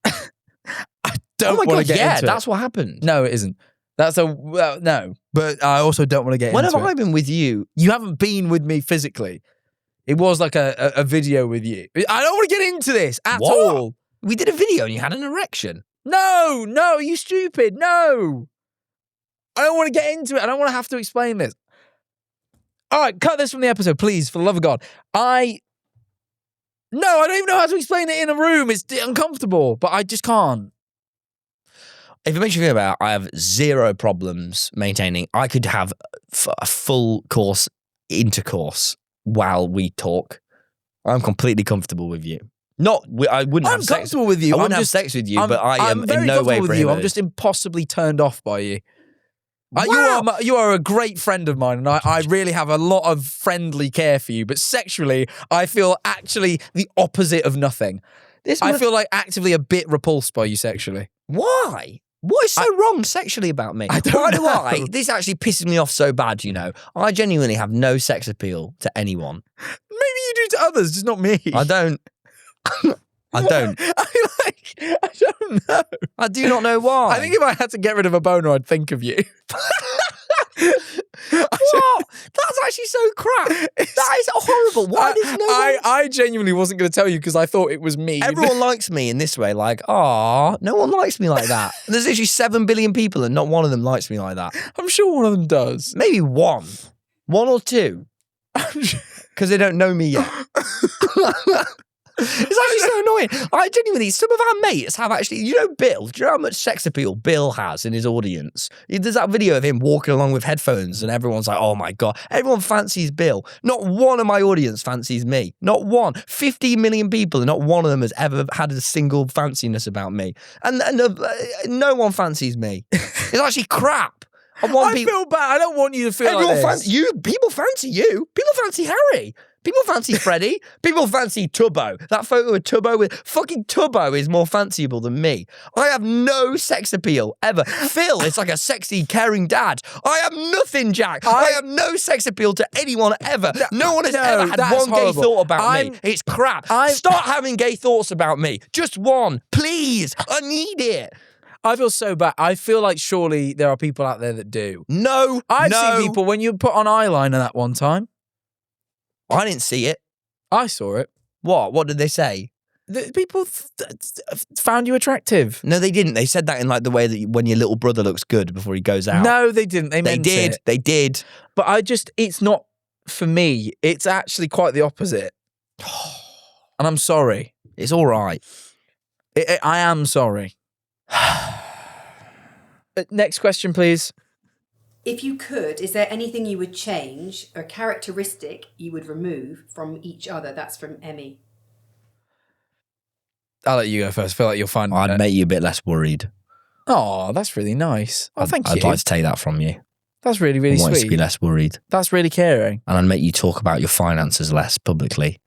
I don't want to get into it. That's what happened. No, it isn't. No. But I also don't want to get When into have it. I been with you? You haven't been with me physically. It was like a video with you. I don't want to get into this at What? all. We did a video and you had an erection. No, are you stupid? No. I don't want to get into it. I don't want to have to explain this. All right, cut this from the episode, please, for the love of God. I don't even know how to explain it in a room. It's uncomfortable, but I just can't. If it makes you feel better, I have zero problems maintaining. I could have a full course intercourse while we talk. I'm completely comfortable with you. I wouldn't I'm have sex. comfortable with you. I wouldn't I'm have just- sex with you, I'm- but I am I'm very in no way comfortable with you. I'm prohibited. just impossibly turned off by you. Wow. You are a great friend of mine, and I really have a lot of friendly care for you. But sexually, I feel actually the opposite of nothing. I feel like actively a bit repulsed by you sexually. Why? What is so wrong sexually about me? I don't Why do know. I? This actually pisses me off so bad, you know. I genuinely have no sex appeal to anyone. Maybe you do to others, just not me. I don't. I don't. I don't know. I do not know why. I think if I had to get rid of a boner, I'd think of you. What? That's actually so crap. That is horrible. Why does no one... I genuinely wasn't going to tell you because I thought it was me. Everyone likes me in this way, like, no one likes me like that. There's literally 7 billion people and not one of them likes me like that. I'm sure one of them does. Maybe one or two, because they don't know me yet. It's actually so annoying. I genuinely, some of our mates have actually, you know Bill, do you know how much sex appeal Bill has in his audience? There's that video of him walking along with headphones and everyone's like, oh my God, everyone fancies Bill. Not one of my audience fancies me. Not one. 50 million people and not one of them has ever had a single fanciness about me. And no one fancies me. It's actually crap. I feel bad. I don't want you to feel like this. People fancy you. People fancy Harry. People fancy Freddie. People fancy Tubbo. That photo of Tubbo with fucking Tubbo is more fanciable than me. I have no sex appeal ever. Phil is like a sexy, caring dad. I have nothing, Jack. I have no sex appeal to anyone ever. No one has ever had that's one gay horrible. thought about me. It's crap. Start having gay thoughts about me. Just one, please. I need it. I feel so bad. I feel like surely there are people out there that do. No, I've seen people when you put on eyeliner that one time. I didn't see it. I saw it. What? What did they say? The people found you attractive. No, they didn't. They said that in like the way that when your little brother looks good before he goes out. No, they didn't. They meant did. it. They did. But it's not for me. It's actually quite the opposite. And I'm sorry. It's all right. I am sorry. Next question, please. If you could, is there anything you would change, a characteristic you would remove from each other? That's from Emmy. I'll let you go first. I feel like you'll find... I'd make you a bit less worried. Oh, that's really nice. Oh, thank you. I'd like to take that from you. That's really, really I want you sweet. to be less worried. That's really caring. And I'd make you talk about your finances less publicly.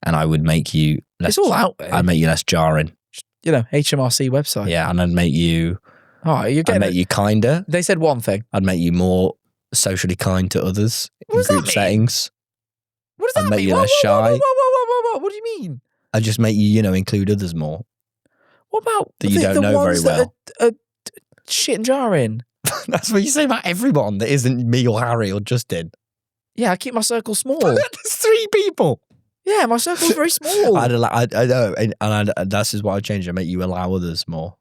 And I would make you less... It's all out there. I'd make you less jarring. You know, HMRC website. Yeah, and I'd make you... Oh, you're I'd getting make you kinder. They said one thing. I'd make you more socially kind to others What in does that group mean? settings. What does I'd that make mean? you less shy. What do you mean? I'd just make you, include others more. What about That you don't know very ones that well. are shit and jarring? That's what you say about everyone that isn't me or Harry or Justin. Yeah, I keep my circle small. There's 3 people. Yeah, my circle's very small. I know, and that's just what I'd change. I make you allow others more.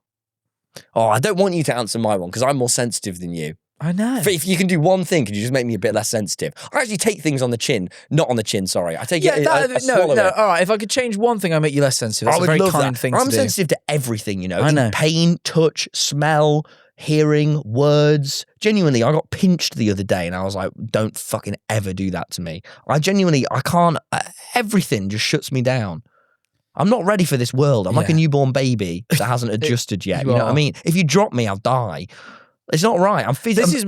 Oh, I don't want you to answer my one because I'm more sensitive than you. I know. If you can do one thing, could you just make me a bit less sensitive? I actually take things on the chin, not on the chin. Sorry, I take it. I swallow it. All right. If I could change one thing, I make you less sensitive. That's I would a very love kind that. thing I'm to do. sensitive to everything. I know. Pain, touch, smell, hearing, words. Genuinely, I got pinched the other day, and I was like, "Don't fucking ever do that to me." I can't. Everything just shuts me down. I'm not ready for this world. I'm like a newborn baby that hasn't adjusted yet. You know what I mean? If you drop me, I'll die. It's not right. This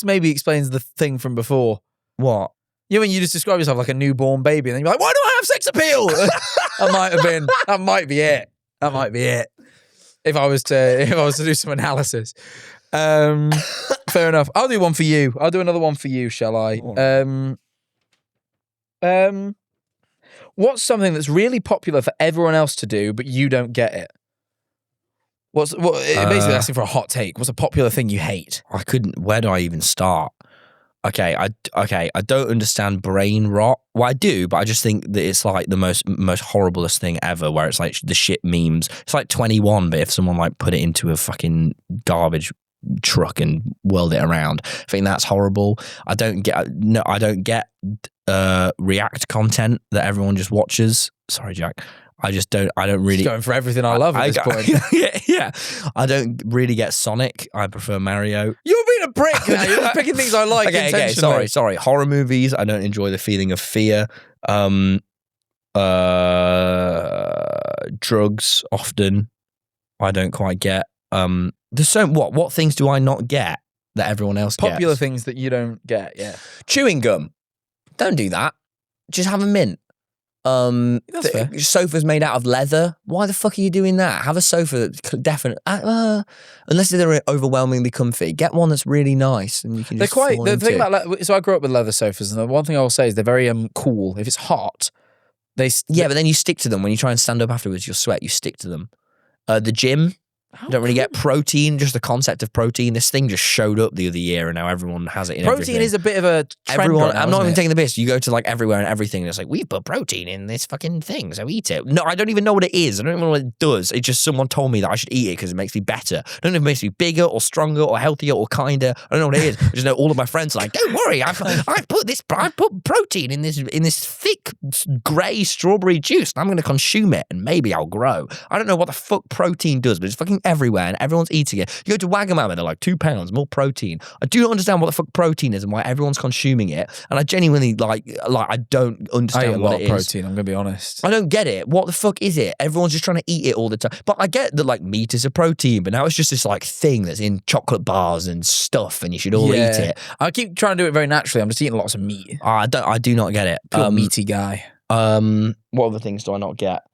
maybe explains the thing from before. What? You know when you just describe yourself like a newborn baby, and then you're like, "Why do I have sex appeal?" That might be it. That might be it. If I was to do some analysis. Fair enough. I'll do one for you. I'll do another one for you, shall I? What's something that's really popular for everyone else to do, but you don't get it? Basically asking for a hot take. What's a popular thing you hate? I couldn't. Where do I even start? Okay, I don't understand brain rot. Well, I do, but I just think that it's like the most horriblest thing ever. Where it's like the shit memes. It's like 21, but if someone like put it into a fucking garbage truck and whirled it around, I think that's horrible. I don't get React content that everyone just watches. Sorry, Jack. I don't really... Just going for everything I love at this point. Yeah. I don't really get Sonic. I prefer Mario. You're being a prick now. You're just picking things I like intentionally. Sorry. Horror movies. I don't enjoy the feeling of fear. Drugs, often. I don't quite get. There's what things do I not get that everyone else gets? Popular things that you don't get, yeah. Chewing gum. Don't do that. Just have a mint. That's fair. Sofas made out of leather. Why the fuck are you doing that? Have a sofa that's definitely, unless they're overwhelmingly comfy. Get one that's really nice, and you can. Just fall the into. thing about so I grew up with leather sofas, and the one thing I will say is they're very cool. If it's hot, but then you stick to them when you try and stand up afterwards. You'll sweat. You stick to them. The gym. Don't really get protein, just the concept of protein. This thing just showed up the other year and now everyone has it in protein everything. Is a bit of a trend right now, I'm not even it? taking the piss. You go to like everywhere and everything and it's like, we've put protein in this fucking thing, so eat it. No, I don't even know what it is. I don't even know what it does. It's just someone told me that I should eat it because it makes me better. I don't know if it makes me bigger or stronger or healthier or kinder. I don't know what it is. I just know all of my friends are like, don't worry, I put protein in this thick grey strawberry juice and I'm going to consume it and maybe I'll grow. I don't know what the fuck protein does, but it's fucking everywhere and everyone's eating it. You go to Wagamama, they're like £2 more protein. I do not understand what the fuck protein is and why everyone's consuming it. And I genuinely like I don't understand I eat a what lot it of is. protein. I'm gonna be honest. I don't get it. What the fuck is it? Everyone's just trying to eat it all the time. But I get that like meat is a protein, but now it's just this like thing that's in chocolate bars and stuff, and you should all eat it. I keep trying to do it very naturally. I'm just eating lots of meat. I do not get it. Pure meaty guy. What other things do I not get?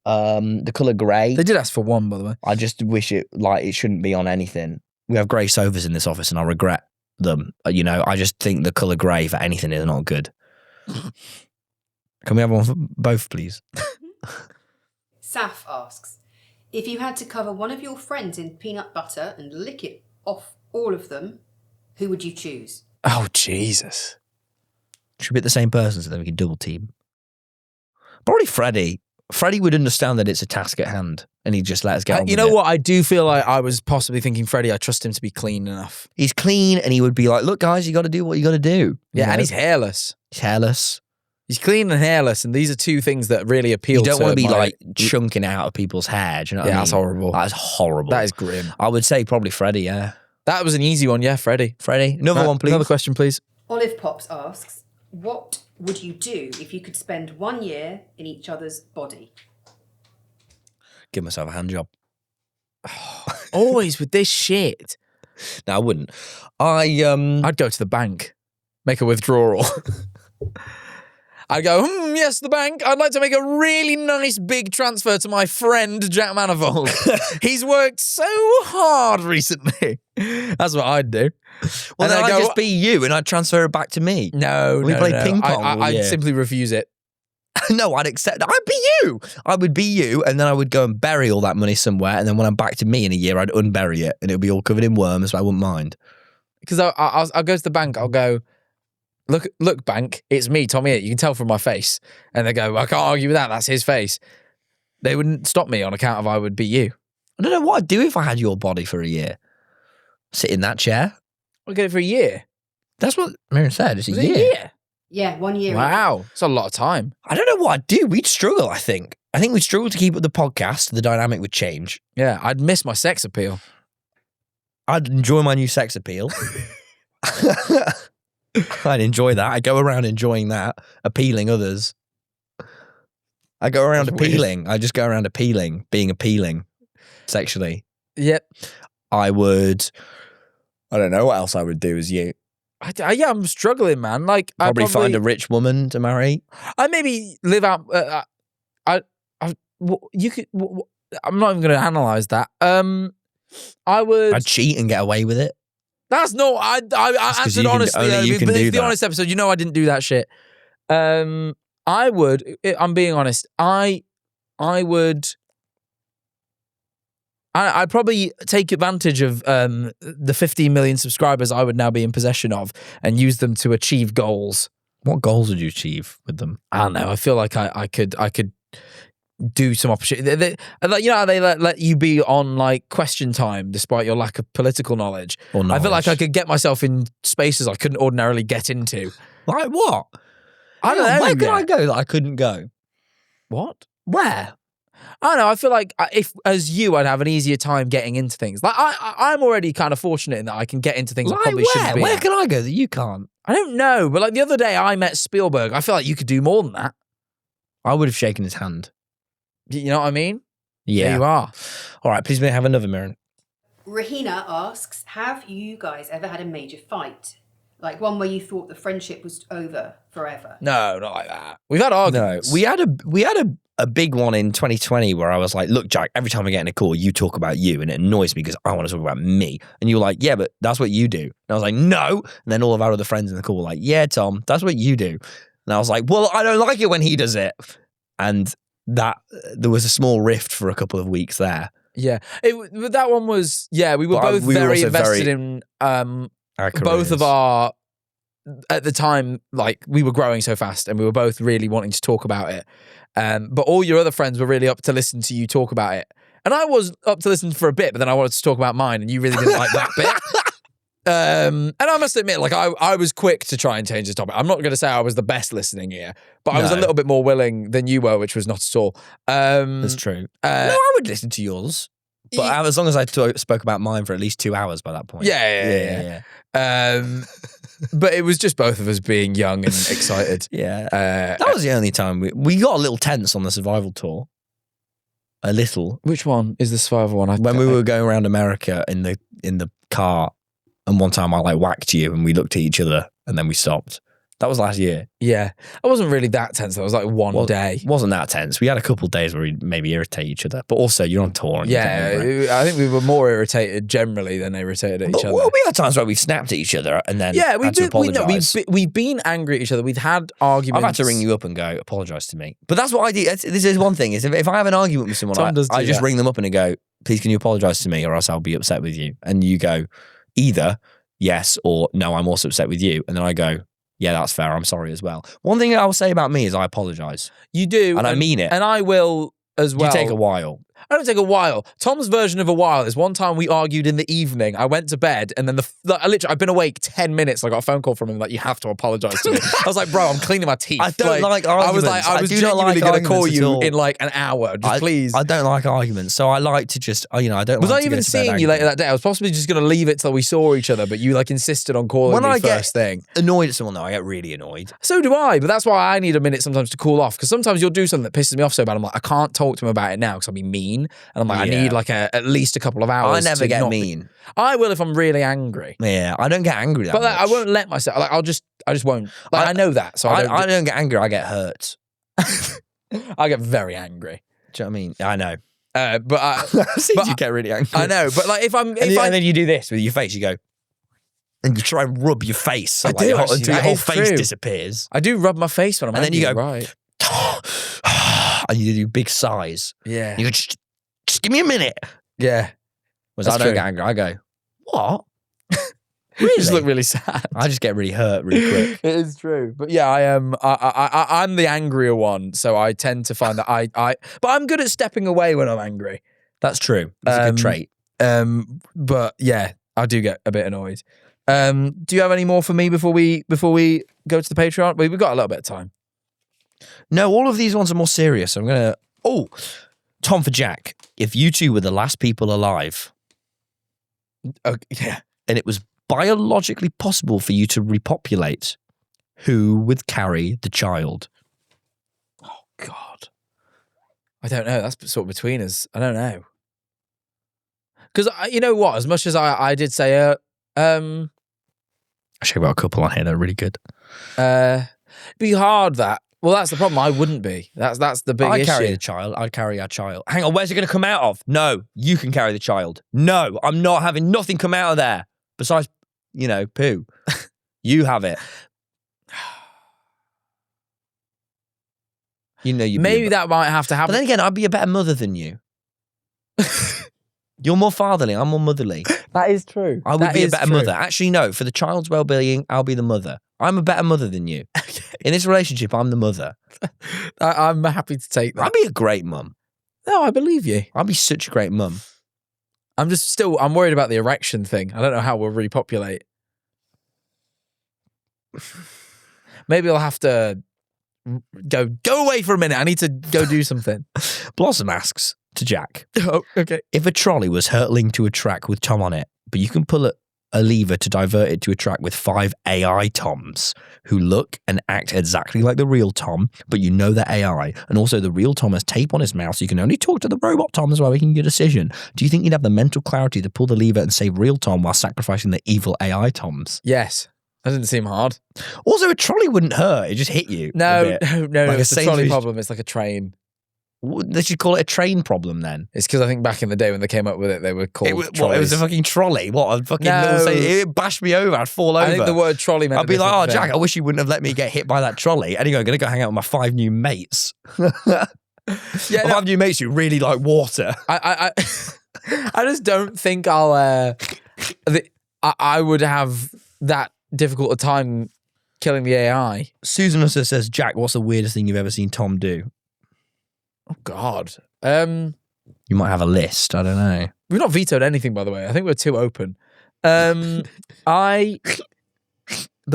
The colour grey. They did ask for one, by the way. I just wish it shouldn't be on anything. We have grey sofas in this office and I regret them. I just think the colour grey for anything is not good. Can we have one for both, please? Saf asks, if you had to cover one of your friends in peanut butter and lick it off all of them, who would you choose? Oh, Jesus. Should we pick the same person so then we can double team? Probably Freddie. Freddie would understand that it's a task at hand and he'd just let us get on You with know it. what? I do feel like I was possibly thinking Freddie, I trust him to be clean enough. He's clean and he would be like, look, guys, you got to do what you got to do. Yeah, You and know? he's hairless. He's hairless. He's clean and hairless, and these are two things that really appeal You don't to want to be my- like chunking out of people's hair. Do you know what I mean? that's horrible. That is horrible. That is grim. I would say probably Freddie, yeah. That was an easy one, yeah, Freddie. Freddie. Another Right, one, please. Another question, please. Olive Pops asks, what would you do if you could spend 1 year in each other's body? Give myself a hand job. Always with this shit. No, I wouldn't. I'd go to the bank, make a withdrawal. I'd go, yes, the bank. I'd like to make a really nice big transfer to my friend, Jack Manifold. He's worked so hard recently. That's what I'd do. Well, And then I'd I'd go, just be you and I'd transfer it back to me. No, We no, played no. ping pong all I'd year. simply refuse it. No, I'd accept. I'd be you. I would be you, and then I would go and bury all that money somewhere. And then when I'm back to me in a year, I'd unbury it, and it'll be all covered in worms. So I wouldn't mind. Because I'll go to the bank. I'll go, look, bank. It's me, TommyInnit. You can tell from my face. And they go, I can't argue with that. That's his face. They wouldn't stop me on account of I would be you. I don't know what I'd do if I had your body for a year. Sit in that chair. I'll get it for a year. That's what Miriam said. It's a Was it year. a year? Yeah, 1 year. Wow. It's a lot of time. I don't know what I'd do. We'd struggle. I think we'd struggle to keep up the podcast. The dynamic would change. Yeah, I'd miss my sex appeal. I'd enjoy my new sex appeal. I'd enjoy that. I go around enjoying that, appealing others. I go around That's weird. appealing. I just go around appealing, being appealing sexually. Yep. I don't know what else I would do as you. Yeah, I'm struggling, man. Like, Probably find a rich woman to marry. I maybe live out. You could. I'm not even going to analyze that. I would. I'd cheat and get away with it. That's not. I 'cause answered you can- honestly. only you can do the that. honest episode. You know, I didn't do that shit. I would. I'm being honest. I would. I'd probably take advantage of the 15 million subscribers I would now be in possession of and use them to achieve goals. What goals would you achieve with them? I don't know. I feel like I could do some opportunity. Like, you know how they let you be on like question time despite your lack of political knowledge. Or I feel like I knowledge? could get myself in spaces I couldn't ordinarily get into. Like what? I don't know. Where could yet. I go that I couldn't go? What? Where? I don't know. I feel like if as you, I'd have an easier time getting into things. Like I'm already kind of fortunate in that I can get into things I Like probably shouldn't be. Where at. can I go that you can't? I don't know, but like the other day I met Spielberg. I feel like you could do more than that. I would have shaken his hand. You know what I mean? Yeah. There you are. All right, please may I have another, Mirren. Rahina asks, have you guys ever had a major fight? Like one where you thought the friendship was over forever? No, not like that. We've had No, arguments. we had a big one in 2020 where I was like, look, Jack, every time I get in a call, you talk about you and it annoys me because I want to talk about me. And you were like, yeah, but that's what you do. And I was like, no. And then all of our other friends in the call were like, yeah, Tom, that's what you do. And I was like, well, I don't like it when he does it. And that there was a small rift for a couple of weeks there. Yeah, but that one was. Yeah, we were But both we were very also invested very- in Our both of careers. our. At the time, like we were growing so fast, and we were both really wanting to talk about it. But all your other friends were really up to listen to you talk about it, and I was up to listen for a bit. But then I wanted to talk about mine, and you really didn't like that bit. And I must admit, like I was quick to try and change the topic. I'm not going to say I was the best listening ear, but I was a No. little bit more willing than you were, which was not at all. That's true. No, I would listen to yours. But as long as I spoke about mine for at least 2 hours by that point. Yeah. But it was just both of us being young and excited. Yeah. That was the only time we got a little tense on the survival tour. A little. Which one is the survival one? When we were going around America in the car, and one time I like whacked you and we looked at each other and then we stopped. That was last year. Yeah. I wasn't really that tense though. It was like one day. Wasn't that tense. We had a couple of days where we maybe irritate each other. But also you're on tour. And you can't remember it. I think we were more irritated generally than irritated at each other. Well, we had times where we snapped at each other and then Yeah, had to apologise. we've been angry at each other. We've had arguments. I've had to ring you up and go, apologise to me. But that's what I do. This is one thing, is if I have an argument with someone, Tom does I do just that. ring them up and I go, please can you apologise to me or else I'll be upset with you. And you go, either yes or no, I'm also upset with you. And then I go, Yeah, that's fair. I'm sorry as well. One thing I'll say about me is I apologise. You do. And I mean it. And I will as well. You take a while. I don't take a while. Tom's version of a while is one time we argued in the evening. I went to bed and then I've been awake 10 minutes. I got a phone call from him like, you have to apologise to me. I was like, bro, I'm cleaning my teeth. I don't like arguments. I was do not genuinely like going to call arguments at you all. in like an hour. Just please. I don't like arguments, so I like to just, I don't. Was like I to even go to bed seeing you angry. later that day? I was possibly just going to leave it till we saw each other, but you like insisted on calling When me I first get thing. annoyed at someone, though, I get really annoyed. So do I, but that's why I need a minute sometimes to cool off, because sometimes you'll do something that pisses me off so bad. I'm like, I can't talk to him about it now because I'll be mean, and I'm like, I need like at least a couple of hours. I never to get not mean. I will if I'm really angry. Yeah, I don't get angry that But much. I won't let myself. Like, I just won't. Like, I know that, so I don't get angry. I get hurt. I get very angry. Do you know what I mean? I know. But I've seen but you get really angry. I know. But like, if I'm, And then you do this with your face. You go, and you try and rub your face so I like, do, your whole, actually, until your that whole is face true. disappears. I do rub my face when I'm And then angry. you go, right. And you do big sighs. Yeah. You go, just give me a minute. Yeah. Whereas That's I don't true. get angry. I go, what? You just look really sad. I just get really hurt really quick. It is true, but yeah, I am. I'm the angrier one, so I tend to find that But I'm good at stepping away when I'm angry. That's true. That's a good trait. But yeah, I do get a bit annoyed. Do you have any more for me before we go to the Patreon? We've got a little bit of time. No, all of these ones are more serious. I'm gonna. Oh, Tom for Jack. If you two were the last people alive, Yeah. and it was biologically possible for you to repopulate, who would carry the child? Oh God. I don't know. That's sort of between us. I don't know. Because you know what? As much as I did say, Actually, I've got a couple on here that are really good. be hard that. Well, that's the problem. I wouldn't be. That's the big I'd issue. carry the child. I'd carry our child. Hang on, where's it going to come out of? No, you can carry the child. No, I'm not having nothing come out of there besides, poo. You have it. Maybe that might have to But happen. then again, I'd be a better mother than you. You're more fatherly. I'm more motherly. That is true. I would That be a is better true. mother. Actually, no. For the child's well-being, I'll be the mother. I'm a better mother than you. In this relationship, I'm the mother. I'm happy to take that. I'd be a great mum. No, I believe you. I'd be such a great mum. I'm worried about the erection thing. I don't know how we'll repopulate. Maybe I'll have to go away for a minute. I need to go do something. Blossom asks to Jack, Oh, okay. if a trolley was hurtling to a track with Tom on it, but you can pull a lever to divert it to a track with 5 AI Toms who look and act exactly like the real Tom, but you know they're AI, and also the real Tom has tape on his mouth, so you can only talk to the robot Tom as well, making your decision. Do you think you'd have the mental clarity to pull the lever and save real Tom while sacrificing the evil AI Toms? Yes. That didn't seem hard. Also, a trolley wouldn't hurt. It just hit you. No, a bit. no. Like It's a a trolley Sainsbury's- problem. It's like a train. They should call it a train problem then. It's because I think back in the day when they came up with it, they were called It was trolleys. a fucking trolley. What a fucking No. little it bashed me over. I'd fall over. I think the word trolley meant I'd be a like, different oh, Jack, thing. I wish you wouldn't have let me get hit by that trolley. Anyway, I'm going to go hang out with my 5 new mates. Yeah, My no. 5 new mates who really like water. I just don't think I would have that difficult a time killing the AI. Susan also says, Jack, what's the weirdest thing you've ever seen Tom do? Oh God. You might have a list. I don't know. We've not vetoed anything, by the way. I think we're too open. The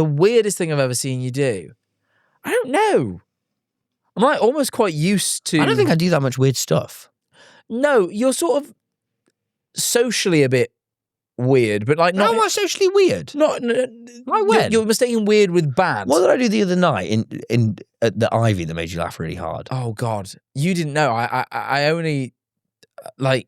weirdest thing I've ever seen you do. I don't know. I'm like almost quite used to. I don't think I do that much weird stuff. No, you're sort of socially a bit weird, but like How not. am I socially weird? Not. Like when? You're mistaking weird with bad. What did I do the other night in at the Ivy that made you laugh really hard? Oh God, you didn't know. I only like.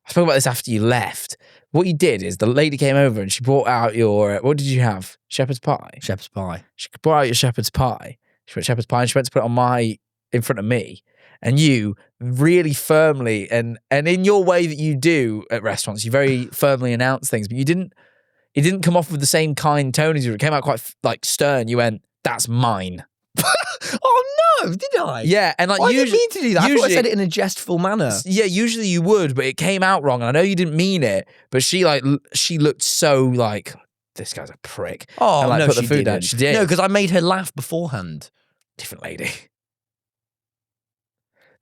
I spoke about this after you left. What you did is the lady came over and she brought out your. What did you have? Shepherd's pie. Shepherd's pie. She brought out your shepherd's pie. She put shepherd's pie and she went to put it on in front of me. And you really firmly and in your way that you do at restaurants, you very firmly announce things, but it didn't come off with the same kind tone as you. It came out quite like stern. You went, "That's mine." Oh no, did I? Yeah, and like I didn't usually, mean to do that. I thought I said it in a jestful manner. yeah, usually you would, but it came out wrong. And I know you didn't mean it, but she looked so like, this guy's a prick. Oh, and, like, no, put the she food down. didn't. She did. No, because I made her laugh beforehand. Different lady.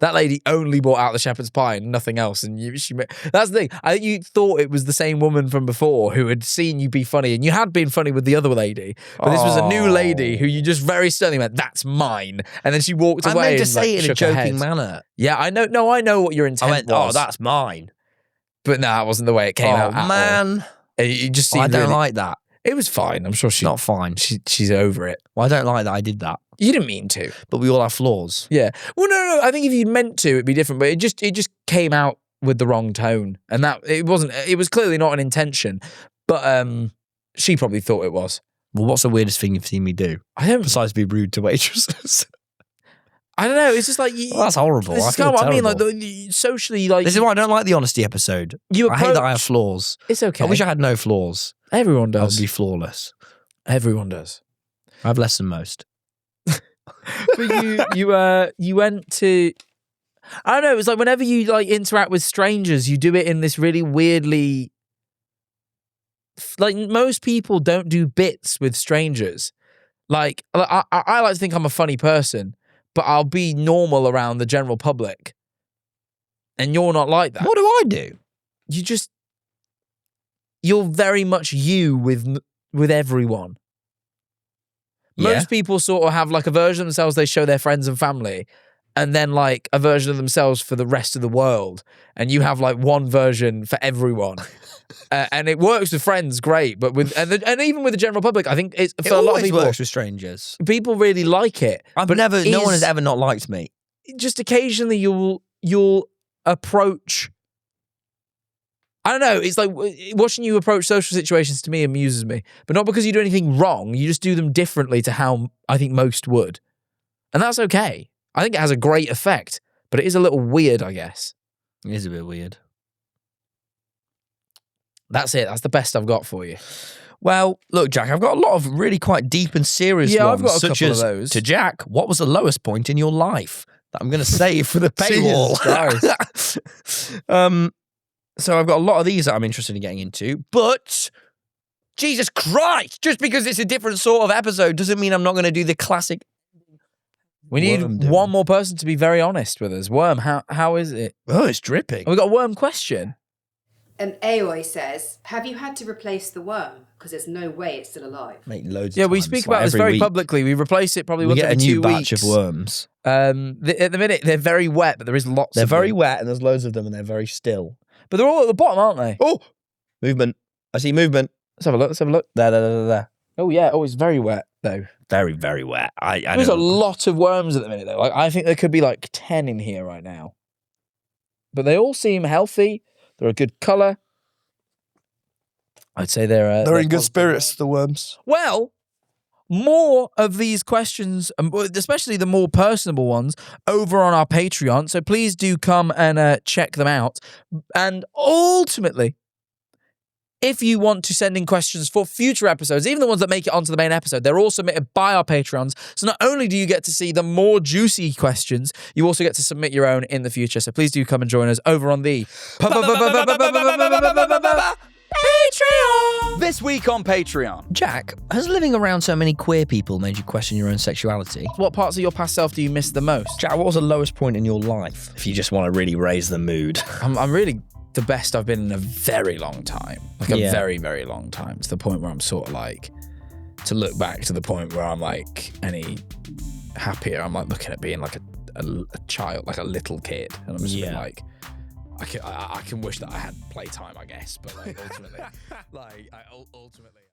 That lady only brought out the shepherd's pie and nothing else. And that's the thing. I think you thought it was the same woman from before who had seen you be funny, and you had been funny with the other lady. But this was a new lady who you just very sternly went, "That's mine." And then she walked away. I meant to and, say like, it in a shook her joking head. manner. Yeah, I know. No, I know what your intent I went, was. "Oh, that's mine." But no, that wasn't the way it came out. Oh, man. You just I seemed don't really- like that. It was fine. I'm sure It's not fine. she's over it. Well, I don't like that I did that. You didn't mean to. But we all have flaws. Yeah. Well, no. I think if you'd meant to, it'd be different. But it just came out with the wrong tone, and that it wasn't. It was clearly not an intention. But she probably thought it was. Well, what's the weirdest thing you've seen me do? I don't. Besides be rude to waitresses. I don't know. It's just like Well, that's horrible. This I is feel kind of what I mean. terrible. Like socially, like This is why I don't like the honesty episode. you I hate that I have approach- flaws. It's okay. I wish I had no flaws. Everyone I would does. be flawless. Everyone does. I have less than most. But you went to. I don't know. It was like whenever you like interact with strangers, you do it in this really weirdly. Like most people don't do bits with strangers. Like I like to think I'm a funny person, but I'll be normal around the general public. And you're not like that. What do I do? You're very much you with everyone. Yeah. Most people sort of have like a version of themselves they show their friends and family, and then like a version of themselves for the rest of the world. And you have like one version for everyone. And it works with friends, great, but and even with the general public, I think it's for It a lot of always people. works with strangers. People really like it. No one has ever not liked me. Just occasionally you'll approach. I don't know. It's like watching you approach social situations to me amuses me, but not because you do anything wrong. You just do them differently to how I think most would, and that's okay. I think it has a great effect, but it is a little weird, I guess. It is a bit weird. That's it. That's the best I've got for you. Well, look, Jack, I've got a lot of really quite deep and serious Yeah, ones. I've got a such couple as, of those. To Jack, what was the lowest point in your life? That I'm going to save for the paywall. Jesus So I've got a lot of these that I'm interested in getting into, but Jesus Christ, just because it's a different sort of episode doesn't mean I'm not going to do the classic. We need Worm doing. one more person to be very honest with us. Worm, how is it? Oh, it's dripping. We got a worm question. Aoi says, have you had to replace the worm? Because there's no way it's still alive. Make loads Yeah, of we times, speak like about this every very week. publicly. We replace it probably We once get a every new 2 batch weeks. of worms. At the minute, they're very wet, but there is lots They're of very them. wet and there's loads of them and they're very still. But they're all at the bottom, aren't they? Oh, movement. I see movement. Let's have a look. Let's have a look. There. Oh, yeah. Oh, it's very wet, though. Very, very wet. I There's a don't... lot of worms at the minute, though. Like, I think there could be like 10 in here right now. But they all seem healthy. They're a good colour. I'd say they're in good positive. spirits, the worms. Well, more of these questions, especially the more personable ones, over on our Patreon. So please do come and check them out. And ultimately, if you want to send in questions for future episodes, even the ones that make it onto the main episode, they're all submitted by our Patreons. So not only do you get to see the more juicy questions, you also get to submit your own in the future. So please do come and join us over on the Patreon. This week on Patreon. Jack, has living around so many queer people made you question your own sexuality? What parts of your past self do you miss the most? Jack, what was the lowest point in your life? If you just want to really raise the mood. I'm really the best I've been in a very long time. Like a Yeah. very, very long time. To the point where I'm sort of like, to look back to the point where I'm like any happier, I'm like looking at being like a child, like a little kid. And I'm just being Yeah. like, I can wish that I had playtime, I guess. But like ultimately, ultimately.